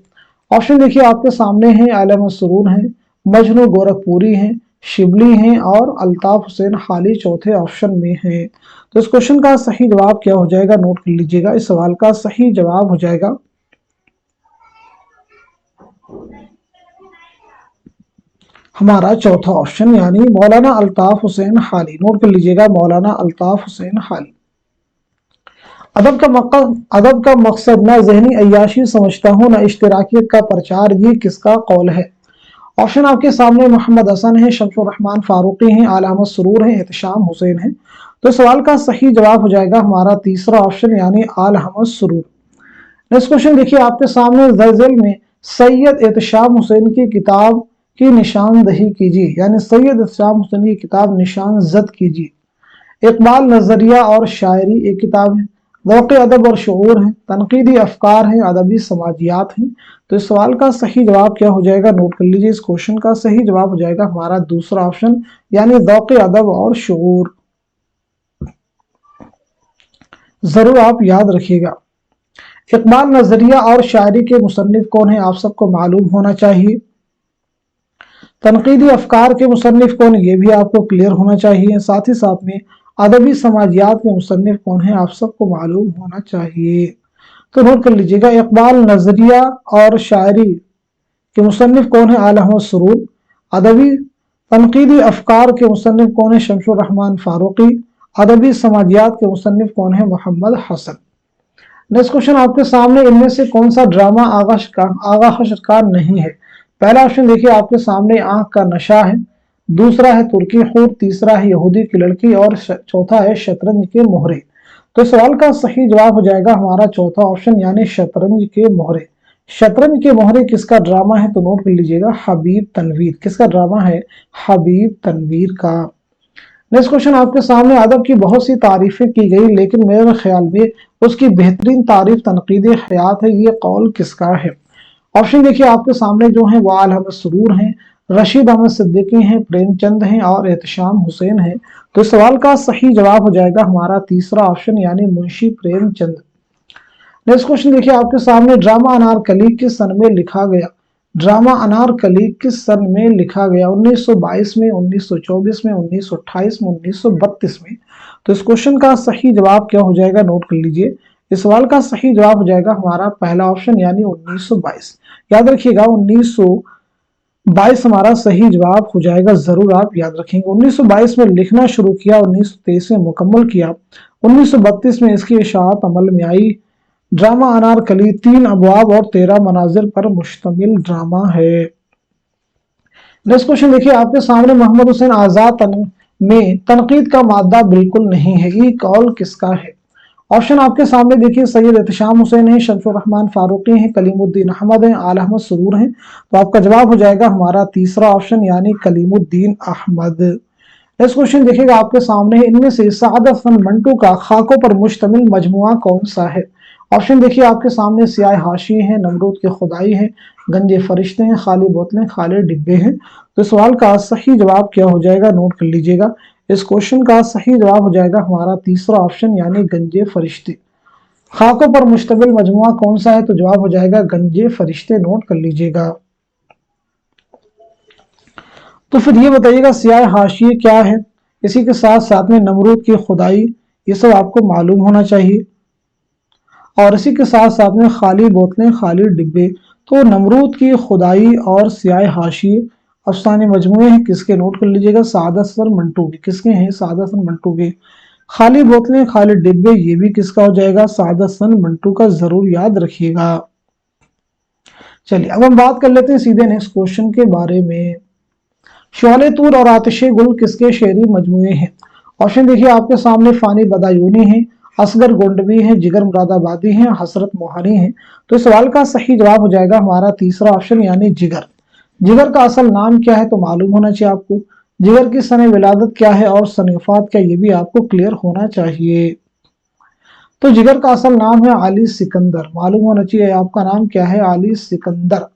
ऑप्शन देखिए आपके सामने है, आलम सरूर है, मजनू गोरखपुरी है, शिबली हैं और अल्ताफ हुसैन हाली चौथे ऑप्शन में है। तो इस क्वेश्चन का सही जवाब क्या हो जाएगा? नोट कर लीजिएगा, इस सवाल का सही जवाब हो जाएगा हमारा चौथा ऑप्शन यानी मौलाना अल्ताफ हुसैन हाली। नोट कर लीजिएगा, मौलाना अल्ताफ हुसैन हाली। अदब का मकसद न जहनी अय्याशी समझता हूँ न इश्तिराकियत का प्रचार, ये किसका कौल है? ऑप्शन आपके सामने मोहम्मद हसन है, शमसुर रहमान फारूकी हैं, आला अहमद सुरूर हैं, एहतशाम हुसैन है। तो सवाल का सही जवाब हो जाएगा हमारा तीसरा ऑप्शन यानी आला अहमद सुरूर। नेक्स्ट क्वेश्चन देखिए आपके सामने, ज़लज़ल में सैयद एहतशाम हुसैन की किताब की निशानदही कीजिए, यानी सैयद एहतशाम हुसैन की किताब निशान जद कीजिए। इकबाल नजरिया और शायरी एक किताब है, ज़ौक़ अदब और शऊर है, तनकीदी अफकार है, अदबी समाजियात हैं। तो इस सवाल का सही जवाब क्या हो जाएगा? नोट कर लीजिए, इस क्वेश्चन का सही जवाब हो जाएगा हमारा दूसरा ऑप्शन यानी ज़ौक़ अदब और शऊर। जरूर आप याद रखिएगा। इकबाल नजरिया और शायरी के मुसन्निफ कौन है? आप सबको मालूम होना चाहिए। तनकीदी अफकार के मुसन्निफ कौन, ये भी आपको क्लियर होना चाहिए। साथ ही साथ में अदबी समाजियात के मुसन्निफ कौन है, आप सबको मालूम होना चाहिए। तो नोट कर लीजिएगा, इकबाल नजरिया और शायरी के मुसन्निफ कौन है? आला अहमद सुरूर। अदबी तनकीदी अफकार के मुसन्निफ कौन है? शमसुर रहमान फारूकी। अदबी समाजियात के मुसन्निफ कौन है? मोहम्मद हसन। नेक्स्ट क्वेश्चन आपके सामने, इनमें से कौन सा ड्रामा आगा शिकार नहीं है? पहला ऑप्शन देखिए आपके सामने, आंख का नशा है। दूसरा है तुर्की हूर, तीसरा है यहूदी की लड़की और चौथा है शतरंज के मोहरे। तो सवाल का सही जवाब हो जाएगा हमारा चौथा ऑप्शन यानी शतरंज के मोहरे। शतरंज के मोहरे किसका ड्रामा है? तो नोट कर लीजिएगा, हबीब तनवीर। किसका ड्रामा है? हबीब तनवीर का। नेक्स्ट क्वेश्चन आपके सामने, अदब की बहुत सी तारीफें की गई लेकिन मेरे ख्याल में उसकी बेहतरीन तारीफ तनकीद हयात है, ये कौल किसका है? ऑप्शन देखिए आपके सामने जो है वो आला अहमद सुरूर हैं, रशीद अहमद सिद्दीकी हैं, प्रेमचंद हैं और एहतशाम हुसैन हैं। तो इस सवाल का सही जवाब हो जाएगा हमारा तीसरा ऑप्शन यानी मुंशी प्रेमचंद। नेक्स्ट क्वेश्चन देखिए आपके सामने, ड्रामा अनारकली किस सन में लिखा गया? ड्रामा अनारकली किस सन में लिखा गया? 1922 में, 1924 में, 1928 में, 1932 में। तो इस क्वेश्चन का सही जवाब क्या हो जाएगा? नोट कर लीजिए, इस सवाल का सही जवाब हो जाएगा हमारा पहला ऑप्शन यानी 1922। याद रखिएगा 1922 हमारा सही जवाब हो जाएगा, जरूर आप याद रखेंगे। 1922 में लिखना शुरू किया, 1923 में मुकम्मल किया, 1932 में इसकी इशाअत अमल में आई। ड्रामा अनारकली 3 अबवाब और 13 मनाजिर पर मुश्तमिल ड्रामा है। नेक्स्ट क्वेश्चन देखिए आपके सामने, मोहम्मद हुसैन आजाद में तनकीद का मादा बिल्कुल नहीं है, ये कौल किसका है? ऑप्शन आपके सामने देखिए, सैयद एहतशाम हुसैन है, शमसुर रहमान फारूकी हैं, कलीमुद्दीन अहमद हैं, आला अहमद सुरूर हैं। तो आपका जवाब हो जाएगा हमारा तीसरा ऑप्शन यानी कलीमुद्दीन अहमद। नेक्स्ट क्वेश्चन देखिएगा आपके सामने, इनमें से सादत फन मंटू का खाकों पर मुश्तमिल मजमुआ कौन सा है? ऑप्शन देखिए आपके सामने, सियाह हाशी है, नमरूद की खुदाई है, गंजे फरिश्ते हैं, खाली बोतलें, खाली डिब्बे हैं। तो सवाल का सही जवाब क्या हो जाएगा? नोट कर लीजिएगा, इस क्वेश्चन का सही जवाब हो जाएगा हमारा तीसरा ऑप्शन यानी गंजे फरिश्ते। खाकों पर मुश्तमिल मजमुआ कौन सा है? तो जवाब हो जाएगा गंजे फरिश्ते। नोट कर लीजिएगा। तो फिर ये बताइएगा सियाह हाशिए क्या है? इसी के साथ साथ में नमरूद की खुदाई, ये सब आपको मालूम होना चाहिए। और इसी के साथ साथ में खाली बोतलें, खाली डिब्बे। तो नमरूद की खुदाई और सियाह हाशिए अफसाने मजमूए हैं किसके? नोट कर लीजिएगा, सादत फन मंटू के। किसके हैं? सादत फन मंटू के। खाली बोतलें, खाली डिब्बे, ये भी किसका हो जाएगा? सादत फन मंटू का। जरूर याद रखिएगा। चलिए अब हम बात कर लेते हैं सीधे नेक्स्ट क्वेश्चन के बारे में। शोले तूर और आतिशे गुल किसके शेरी मजमूए हैं? ऑप्शन देखिए आपके सामने, फानी बदायूनी है, असगर गोंडवी है, जिगर मुरादाबादी है, हसरत मोहानी है। तो इस सवाल का सही जवाब हो जाएगा हमारा तीसरा ऑप्शन यानी जिगर। जिगर का असल नाम क्या है? तो मालूम होना चाहिए आपको। जिगर की सने विलादत क्या है और सने वफात क्या, ये भी आपको क्लियर होना चाहिए। तो जिगर का असल नाम है अली सिकंदर। मालूम होना चाहिए आपका नाम क्या है? अली सिकंदर।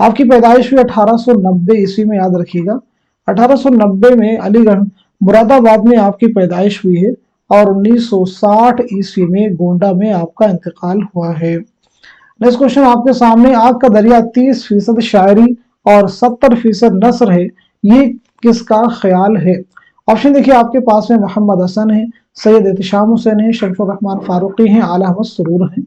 आपकी पैदाइश हुई 1890 ईस्वी में, याद रखिएगा 1890 में अलीगढ़ मुरादाबाद में आपकी पैदाइश हुई है और 1960 ईस्वी में गोंडा में आपका इंतकाल हुआ है। नेक्स्ट क्वेश्चन आपके सामने, आग का दरिया 30% शायरी और 70% नस्र है, ये किसका ख्याल है? ऑप्शन देखिए आपके पास में, मोहम्मद हसन है, सैयद एहतशाम हुसैन है, शमसुर रहमान फारूकी हैं, आला अहमद सुरूर हैं।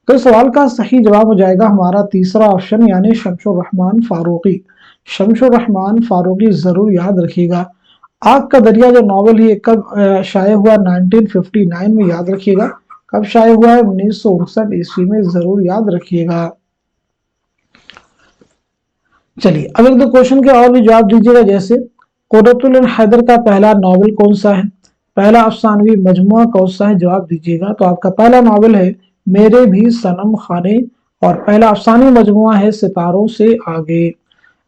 तो इस सवाल का सही जवाब हो जाएगा हमारा तीसरा ऑप्शन यानी शमसुर रहमान फारूकी। शमशुर रहमान फारूकी, जरूर याद रखिएगा। आग का दरिया जो नॉवल है कब शाये हुआ, 1959 में, याद रखिएगा। कब शाये हुआ है, 1959 ईस्वी में, जरूर याद रखिएगा। चलिए अब एक दो क्वेश्चन के और भी जवाब दीजिएगा। जैसे कुर्रतुल हैदर का पहला नॉवल कौन सा है, पहला अफसानवी मजमुआ कौन सा है, जवाब दीजिएगा। तो आपका पहला नॉवल है मेरे भी सनम खाने, और पहला अफसानी मजमुआ है सितारों से आगे।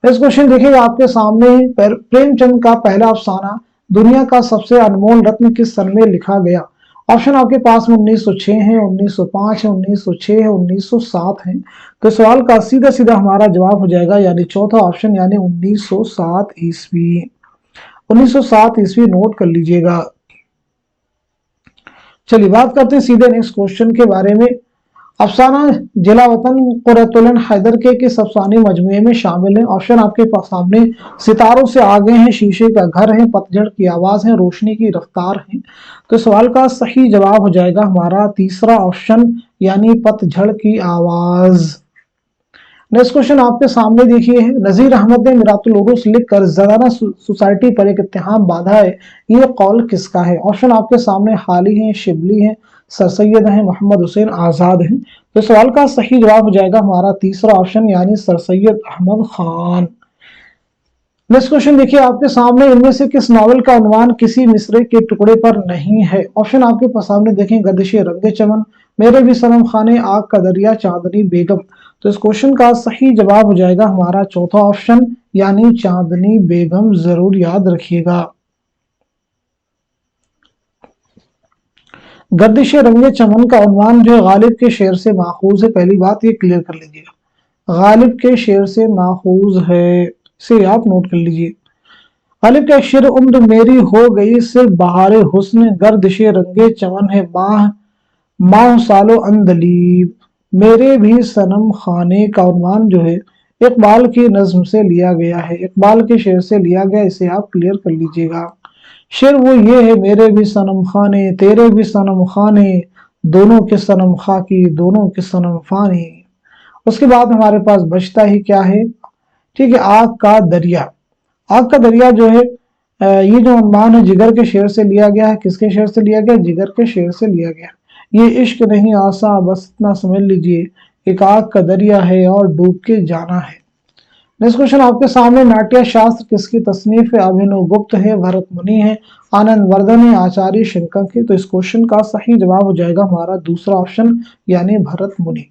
इस क्वेश्चन देखिएगा आपके सामने, प्रेमचंद का पहला अफसाना दुनिया का सबसे अनमोल रत्न किस सन में लिखा गया। ऑप्शन आपके पास में 1906 है, 1905 है, 1906 है, 1907 है। तो सवाल का सीधा सीधा हमारा जवाब हो जाएगा यानी चौथा ऑप्शन, यानी 1907 ईस्वी। 1907 ईस्वी नोट कर लीजिएगा। चलिए बात करते हैं सीधे नेक्स्ट क्वेश्चन के बारे में। अफसाना जिलावतन कुर्रतुल हैदर के किस अफसानी मजमुए में शामिल है। ऑप्शन आपके पास सामने सितारों से आगे हैं, शीशे का घर है, पतझड़ की आवाज है, रोशनी की रफ्तार है। तो सवाल का सही जवाब हो जाएगा हमारा तीसरा ऑप्शन, यानी पतझड़ की आवाज। नेक्स्ट क्वेश्चन आपके सामने देखिए है, नजीर अहमद ने मिरातुल उरूस लिखकर ज़राना सोसाइटी पर एक इत्तेहाम बांधा है, ये कौल किसका है। ऑप्शन आपके सामने हाली है, शिबली है, सर सैयद है, मोहम्मद हुसैन आजाद है। तो सवाल का सही जवाब हो जाएगा हमारा तीसरा ऑप्शन, यानी sir Syed Ahmad Khan. Next question देखिए आपके सामने, इनमें से किस नॉवल का उन्वान किसी मिसरे के टुकड़े पर नहीं है। ऑप्शन आपके पास सामने देखें, गर्दिश रंगे चमन, मेरे भी सनम खाने, आग का दरिया, चांदनी बेगम। तो इस क्वेश्चन का सही जवाब हो जाएगा हमारा चौथा ऑप्शन, यानी चांदनी बेगम, जरूर याद रखिएगा। गर्दिश रंगे चमन का उन्वान जो है गालिब के शेर से माखूज है, पहली बात ये क्लियर कर लीजिएगा, गालिब के शेर से माखूज है, इसे आप नोट कर लीजिए। गालिब का शेर, उम्र मेरी हो गई सिर्फ बहारे हुस्न, गर्दिश रंगे चमन है माह सालो अंदलीब, मेरे भी सनम खाने का उन्वान जो है इकबाल की नज्म से लिया गया है, इकबाल के शेर से लिया गया, इसे आप क्लियर कर लीजिएगा। शेर वो ये है, मेरे भी सनम खाने, तेरे भी सनम खाने, दोनों के सनम खाकी, दोनों के सनम फानी। उसके बाद हमारे पास बचता ही क्या है, ठीक है, आग का दरिया। आग का दरिया जो है ये जो उन्वान है जिगर के शेर से लिया गया है। किसके शेर से लिया गया, जिगर के शेर से लिया गया। ये इश्क नहीं आसा, बस इतना समझ लीजिए, एक आग का दरिया है और डूब के जाना है। नेक्स्ट क्वेश्चन आपके सामने, नाट्य शास्त्र किसकी तसनीफ है। अभिनव गुप्त है, भरत मुनि है, आनंद वर्धन है, आचार्य शंकर है। तो इस क्वेश्चन का सही जवाब हो जाएगा हमारा दूसरा ऑप्शन, यानी भरत मुनि।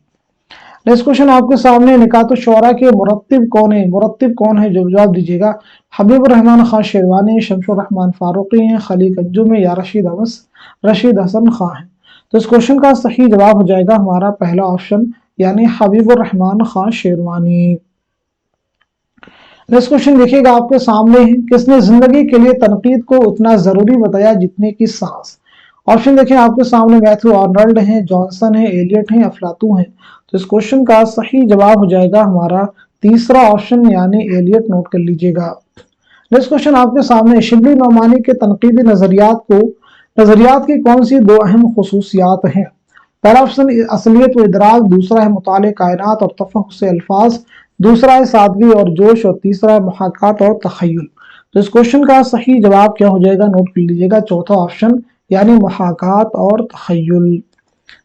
नेक्स्ट क्वेश्चन आपके सामने, निकात शुरा के मुरत्तिब कौन है, मुरत्तिब कौन है, जो जवाब दीजिएगा। हबीब रहमान खान शेरवानी, शमशुर रहमान फारूकी हैं, खलीक अंजुम है, या रशीद हसन खान है। तो इस क्वेश्चन का सही जवाब हो जाएगा हमारा पहला ऑप्शन, यानी हबीब रहमान खान शेरवानी। नेक्स्ट क्वेश्चन देखिएगा आपके सामने है, किसने जिंदगी के लिए तनकीद को उतना जरूरी बताया जितने की सांस। ऑप्शन देखें आपके सामने, मैथ्यू आर्नल्ड हैं, जॉनसन है, एलियट हैं, अफलातू हैं। तो इस क्वेश्चन का सही जवाब हो जाएगा हमारा तीसरा ऑप्शन, यानी एलियट, नोट कर लीजिएगा। नेक्स्ट क्वेश्चन आपके सामने, शिबली नौमानी के तनकीदी नजरियात की कौन सी दो अहम खुसूसियात हैं। पहला ऑप्शन असलियत व इदराक, दूसरा है मुताले कायनात और तफक्कुर से अल्फाज, दूसरा है सादगी और जोश, और तीसरा है मुहाकात और तखय्युल। तो इस क्वेश्चन का सही जवाब क्या हो जाएगा, नोट कर लीजिएगा, चौथा ऑप्शन, यानी मुहाकात और तखय्युल।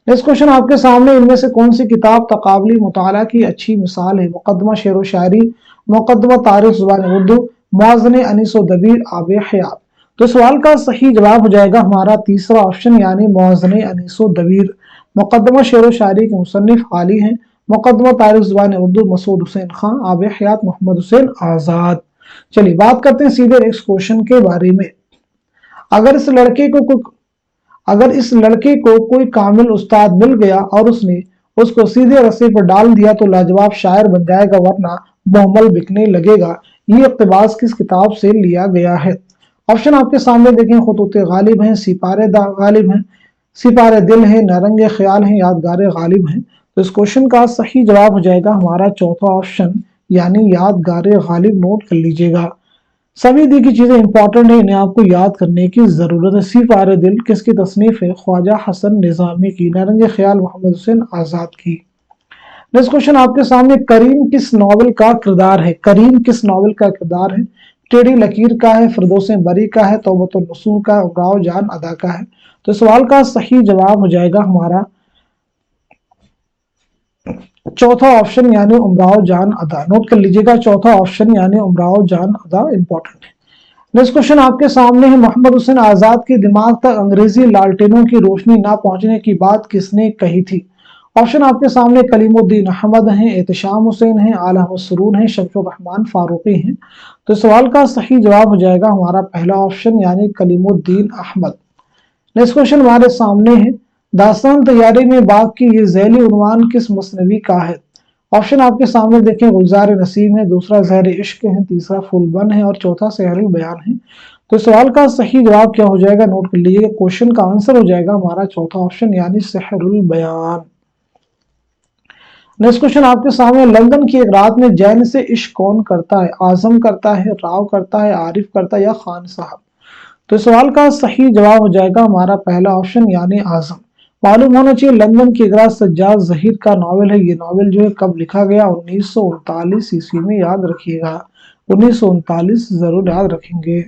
नेक्स्ट क्वेश्चन आपके सामने, इनमें से कौन सी किताब तकाबली मुताला की अच्छी मिसाल है। मुकदमा शेर व शायरी, मुकदमा तारीख ज़ुबान उर्दू, मुआज़ने अनीस व दबीर आब हयात। तो सवाल का सही जवाब हो जाएगा हमारा तीसरा ऑप्शन, यानी मुआज़ने अनीस व दबीर। मुकदमा शेर व शायरी के मुसन्निफ हाली हैं, मुकदमा तारीख ज़ुबान उर्दू मसूद हुसैन खान, आब हयात मोहम्मद हुसैन आज़ाद। चलिए बात करते हैं सीधे नेक्स्ट क्वेश्चन के बारे में। अगर इस लड़के को कोई कामिल उस्ताद मिल गया और उसने उसको सीधे रस्ते पर डाल दिया तो लाजवाब शायर बन जाएगा, वरना बहुमल बिकने लगेगा। ये इक़्तिबास किस किताब से लिया गया है। ऑप्शन आपके सामने देखें, खुतूत गालिब हैं, सिपारे गालिब हैं, सिपारे दिल है, नारंगे ख्याल हैं, यादगार गालिब हैं। तो इस क्वेश्चन का सही जवाब हो जाएगा हमारा चौथा ऑप्शन, यानी यादगार गालिब, नोट कर लीजिएगा। सभी दी की चीजें इंपॉर्टेंट है, इन्हें आपको याद करने की जरूरत है। सिपारे दिल किसकी तसनीफ है, ख्वाजा हसन निजामी की, नारंगे ख्याल मोहम्मद हुसैन आजाद की। नेक्स्ट क्वेश्चन आपके सामने, करीम किस नॉवल का किरदार है? करीम किस नॉवल का किरदार है? टेढ़ी लकीर का है, फिरदौसे बरी का है, तौबतुन नसूर का, उमराव जान अदा का है? तो सवाल का सही जवाब हो जाएगा हमारा चौथा ऑप्शन यानी उमराव जान अदा। नोट कर लीजिएगा, चौथा ऑप्शन यानी उमराव जान अदा इंपॉर्टेंट है। नेक्स्ट क्वेश्चन आपके सामने है, मोहम्मद हुसैन आजाद के दिमाग तक अंग्रेजी लालटेनों की रोशनी ना पहुंचने की बात किसने कही थी? ऑप्शन आपके सामने कलीमुद्दीन अहमद हैं, एहतशाम हुसैन हैं, आला मसरून हैं, शमसुर रहमान फारूकी हैं। तो सवाल का सही जवाब हो जाएगा हमारा पहला ऑप्शन यानी कलीमुद्दीन अहमद। नेक्स्ट क्वेश्चन हमारे सामने है, दास्तान तैयारी में बाग की ये ज़ैली उन्वान किस मसनवी का है? ऑप्शन आपके सामने देखें, गुलजार नसीम है, दूसरा ज़हर इश्क है, तीसरा फूलबन है और चौथा सहरुल बयान है। तो सवाल का सही जवाब क्या हो जाएगा? नोट कर लीजिए, क्वेश्चन का आंसर हो जाएगा हमारा चौथा ऑप्शन यानी सहरुल बयान। नेक्स्ट क्वेश्चन आपके सामने, लंदन की एक रात में जैन से इश्क कौन करता है? आजम करता है, राव करता है, आरिफ करता है या खान साहब? तो सवाल का सही जवाब हो जाएगा हमारा पहला ऑप्शन यानी आजम। मालूम होना चाहिए, लंदन की एक रात सज्जाद जहीर का नावल है। ये नावल जो है कब लिखा गया? 1939 ईस्वी में, याद रखिएगा 1939 जरूर याद रखेंगे।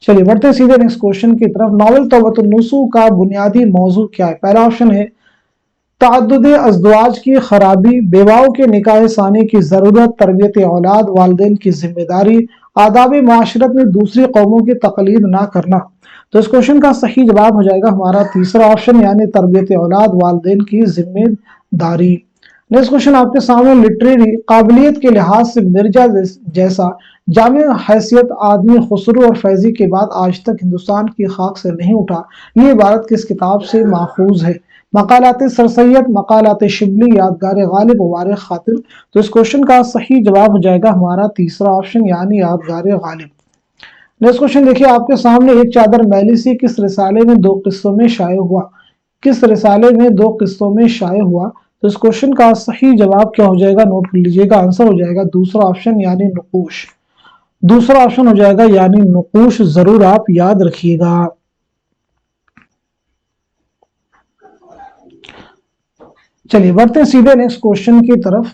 चलिए बढ़ते सीधे नेक्स्ट क्वेश्चन की तरफ। नावल तौबतुन नसूह का बुनियादी मौजू क्या है? पहला ऑप्शन है ताद्दुद अज़दवाज की खराबी, बेवाओं के निकाह सानी की जरूरत, तरबियत औलाद, वालिदैन की जिम्मेदारी, आदाब माशरत में दूसरी कौमों की तकलीद ना करना। तो इस क्वेश्चन का सही जवाब हो जाएगा हमारा तीसरा ऑप्शन यानी तरबियत औलाद, वालिदैन की जिम्मेदारी। नेक्स्ट क्वेश्चन आपके सामने, लिटरेरी काबिलियत के लिहाज से मिर्जा जैसा जामिया हैसियत आदमी खुसरो और फैजी के बाद आज तक हिंदुस्तान की खाक से नहीं उठा, ये इबारत किस किताब से माखूज है? मकालात सरसैयद, मकालात शिबली, यादगार गालिब, वारिख खातिर। तो इस क्वेश्चन का सही जवाब हो जाएगा हमारा तीसरा ऑप्शन यानी यादगार गालिब। नेक्स्ट क्वेश्चन देखिए आपके सामने, एक चादर मैली सी किस रिसाले में दो किस्सों में शाये हुआ? किस रिसाले में दो किस्सों में शाये हुआ? तो इस क्वेश्चन का सही जवाब क्या हो जाएगा? नोट कर लीजिएगा, आंसर हो जाएगा दूसरा ऑप्शन यानी नुकूश। दूसरा ऑप्शन हो जाएगा यानी नुकूश, जरूर आप याद रखिएगा। चलिए बढ़ते हैं सीधे नेक्स्ट क्वेश्चन की तरफ।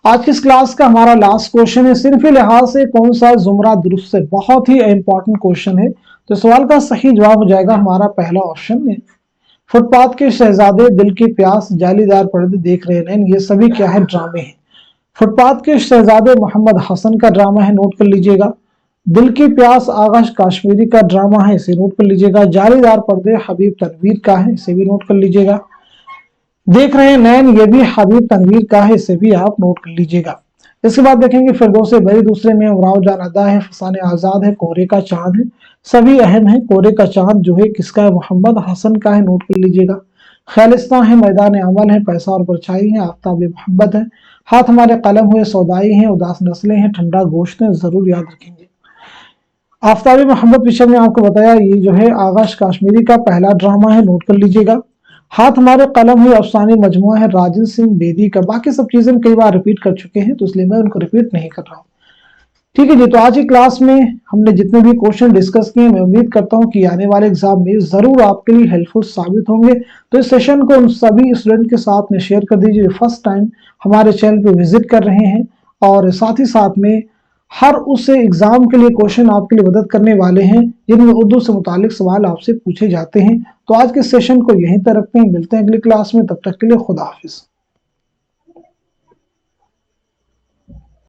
आज की इस क्लास का हमारा लास्ट क्वेश्चन है, सिर्फ लिहाज से कौन सा जुमरा दुरुस्त है? बहुत ही इंपॉर्टेंट क्वेश्चन है। तो सवाल का सही जवाब हो जाएगा हमारा पहला ऑप्शन है। फुटपाथ के शहजादे, दिल की प्यास, जालीदार पर्दे, देख रहे नैन, ये सभी क्या है? ड्रामे हैं। फुटपाथ के शहजादे मोहम्मद हसन का ड्रामा है, नोट कर लीजिएगा। दिल की प्यास आगाश काश्मीरी का ड्रामा है, इसे नोट कर लीजिएगा। जालीदार पर्दे हबीब तनवीर का है, इसे भी नोट कर लीजिएगा। देख रहे हैं नैन, ये भी हबीब तनवीर का है, इसे भी आप नोट कर लीजिएगा। इसके बाद देखेंगे फिरदौसे बरी, दूसरे में उमराव जान अदा है, फसाने आजाद है, कोहरे का चांद है, सभी अहम है। कोहरे का चांद जो है किसका है? मोहम्मद हसन का है, नोट कर लीजिएगा। खालिस्तान है, मैदान अमल है, पैसा और परछाई है, आफ्ताब मोहब्बत है, हाथ हमारे कलम हुए सौदाई है, उदास नस्लें हैं, ठंडा गोश्त है, जरूर याद रखेंगे। आफ्ताब मोहब्बत पिक्चर में आपको बताया, ये जो है आगाश काश्मीरी का पहला ड्रामा है, नोट कर लीजिएगा। हाथ हमारे कलम हुए अफसानी मजमुआ है, राजन सिंह बेदी का। बाकी सब चीजें कई बार रिपीट कर चुके हैं, तो इसलिए मैं उनको रिपीट नहीं कर रहा हूँ। ठीक है जी, तो आज की क्लास में हमने जितने भी क्वेश्चन डिस्कस किए, मैं उम्मीद करता हूँ कि आने वाले एग्जाम में जरूर आपके लिए हेल्पफुल साबित होंगे। तो इस सेशन को उन सभी स्टूडेंट के साथ में शेयर कर दीजिए जो फर्स्ट टाइम हमारे चैनल पे विजिट कर रहे हैं, और साथ ही साथ में हर उस एग्जाम के लिए क्वेश्चन आपके लिए मदद करने वाले हैं जिनमें उर्दू से मुतालिक सवाल आपसे पूछे जाते हैं। तो आज के सेशन को यहीं तक रखते हैं, मिलते हैं अगली क्लास में, तब तक के लिए खुदा हाफिज।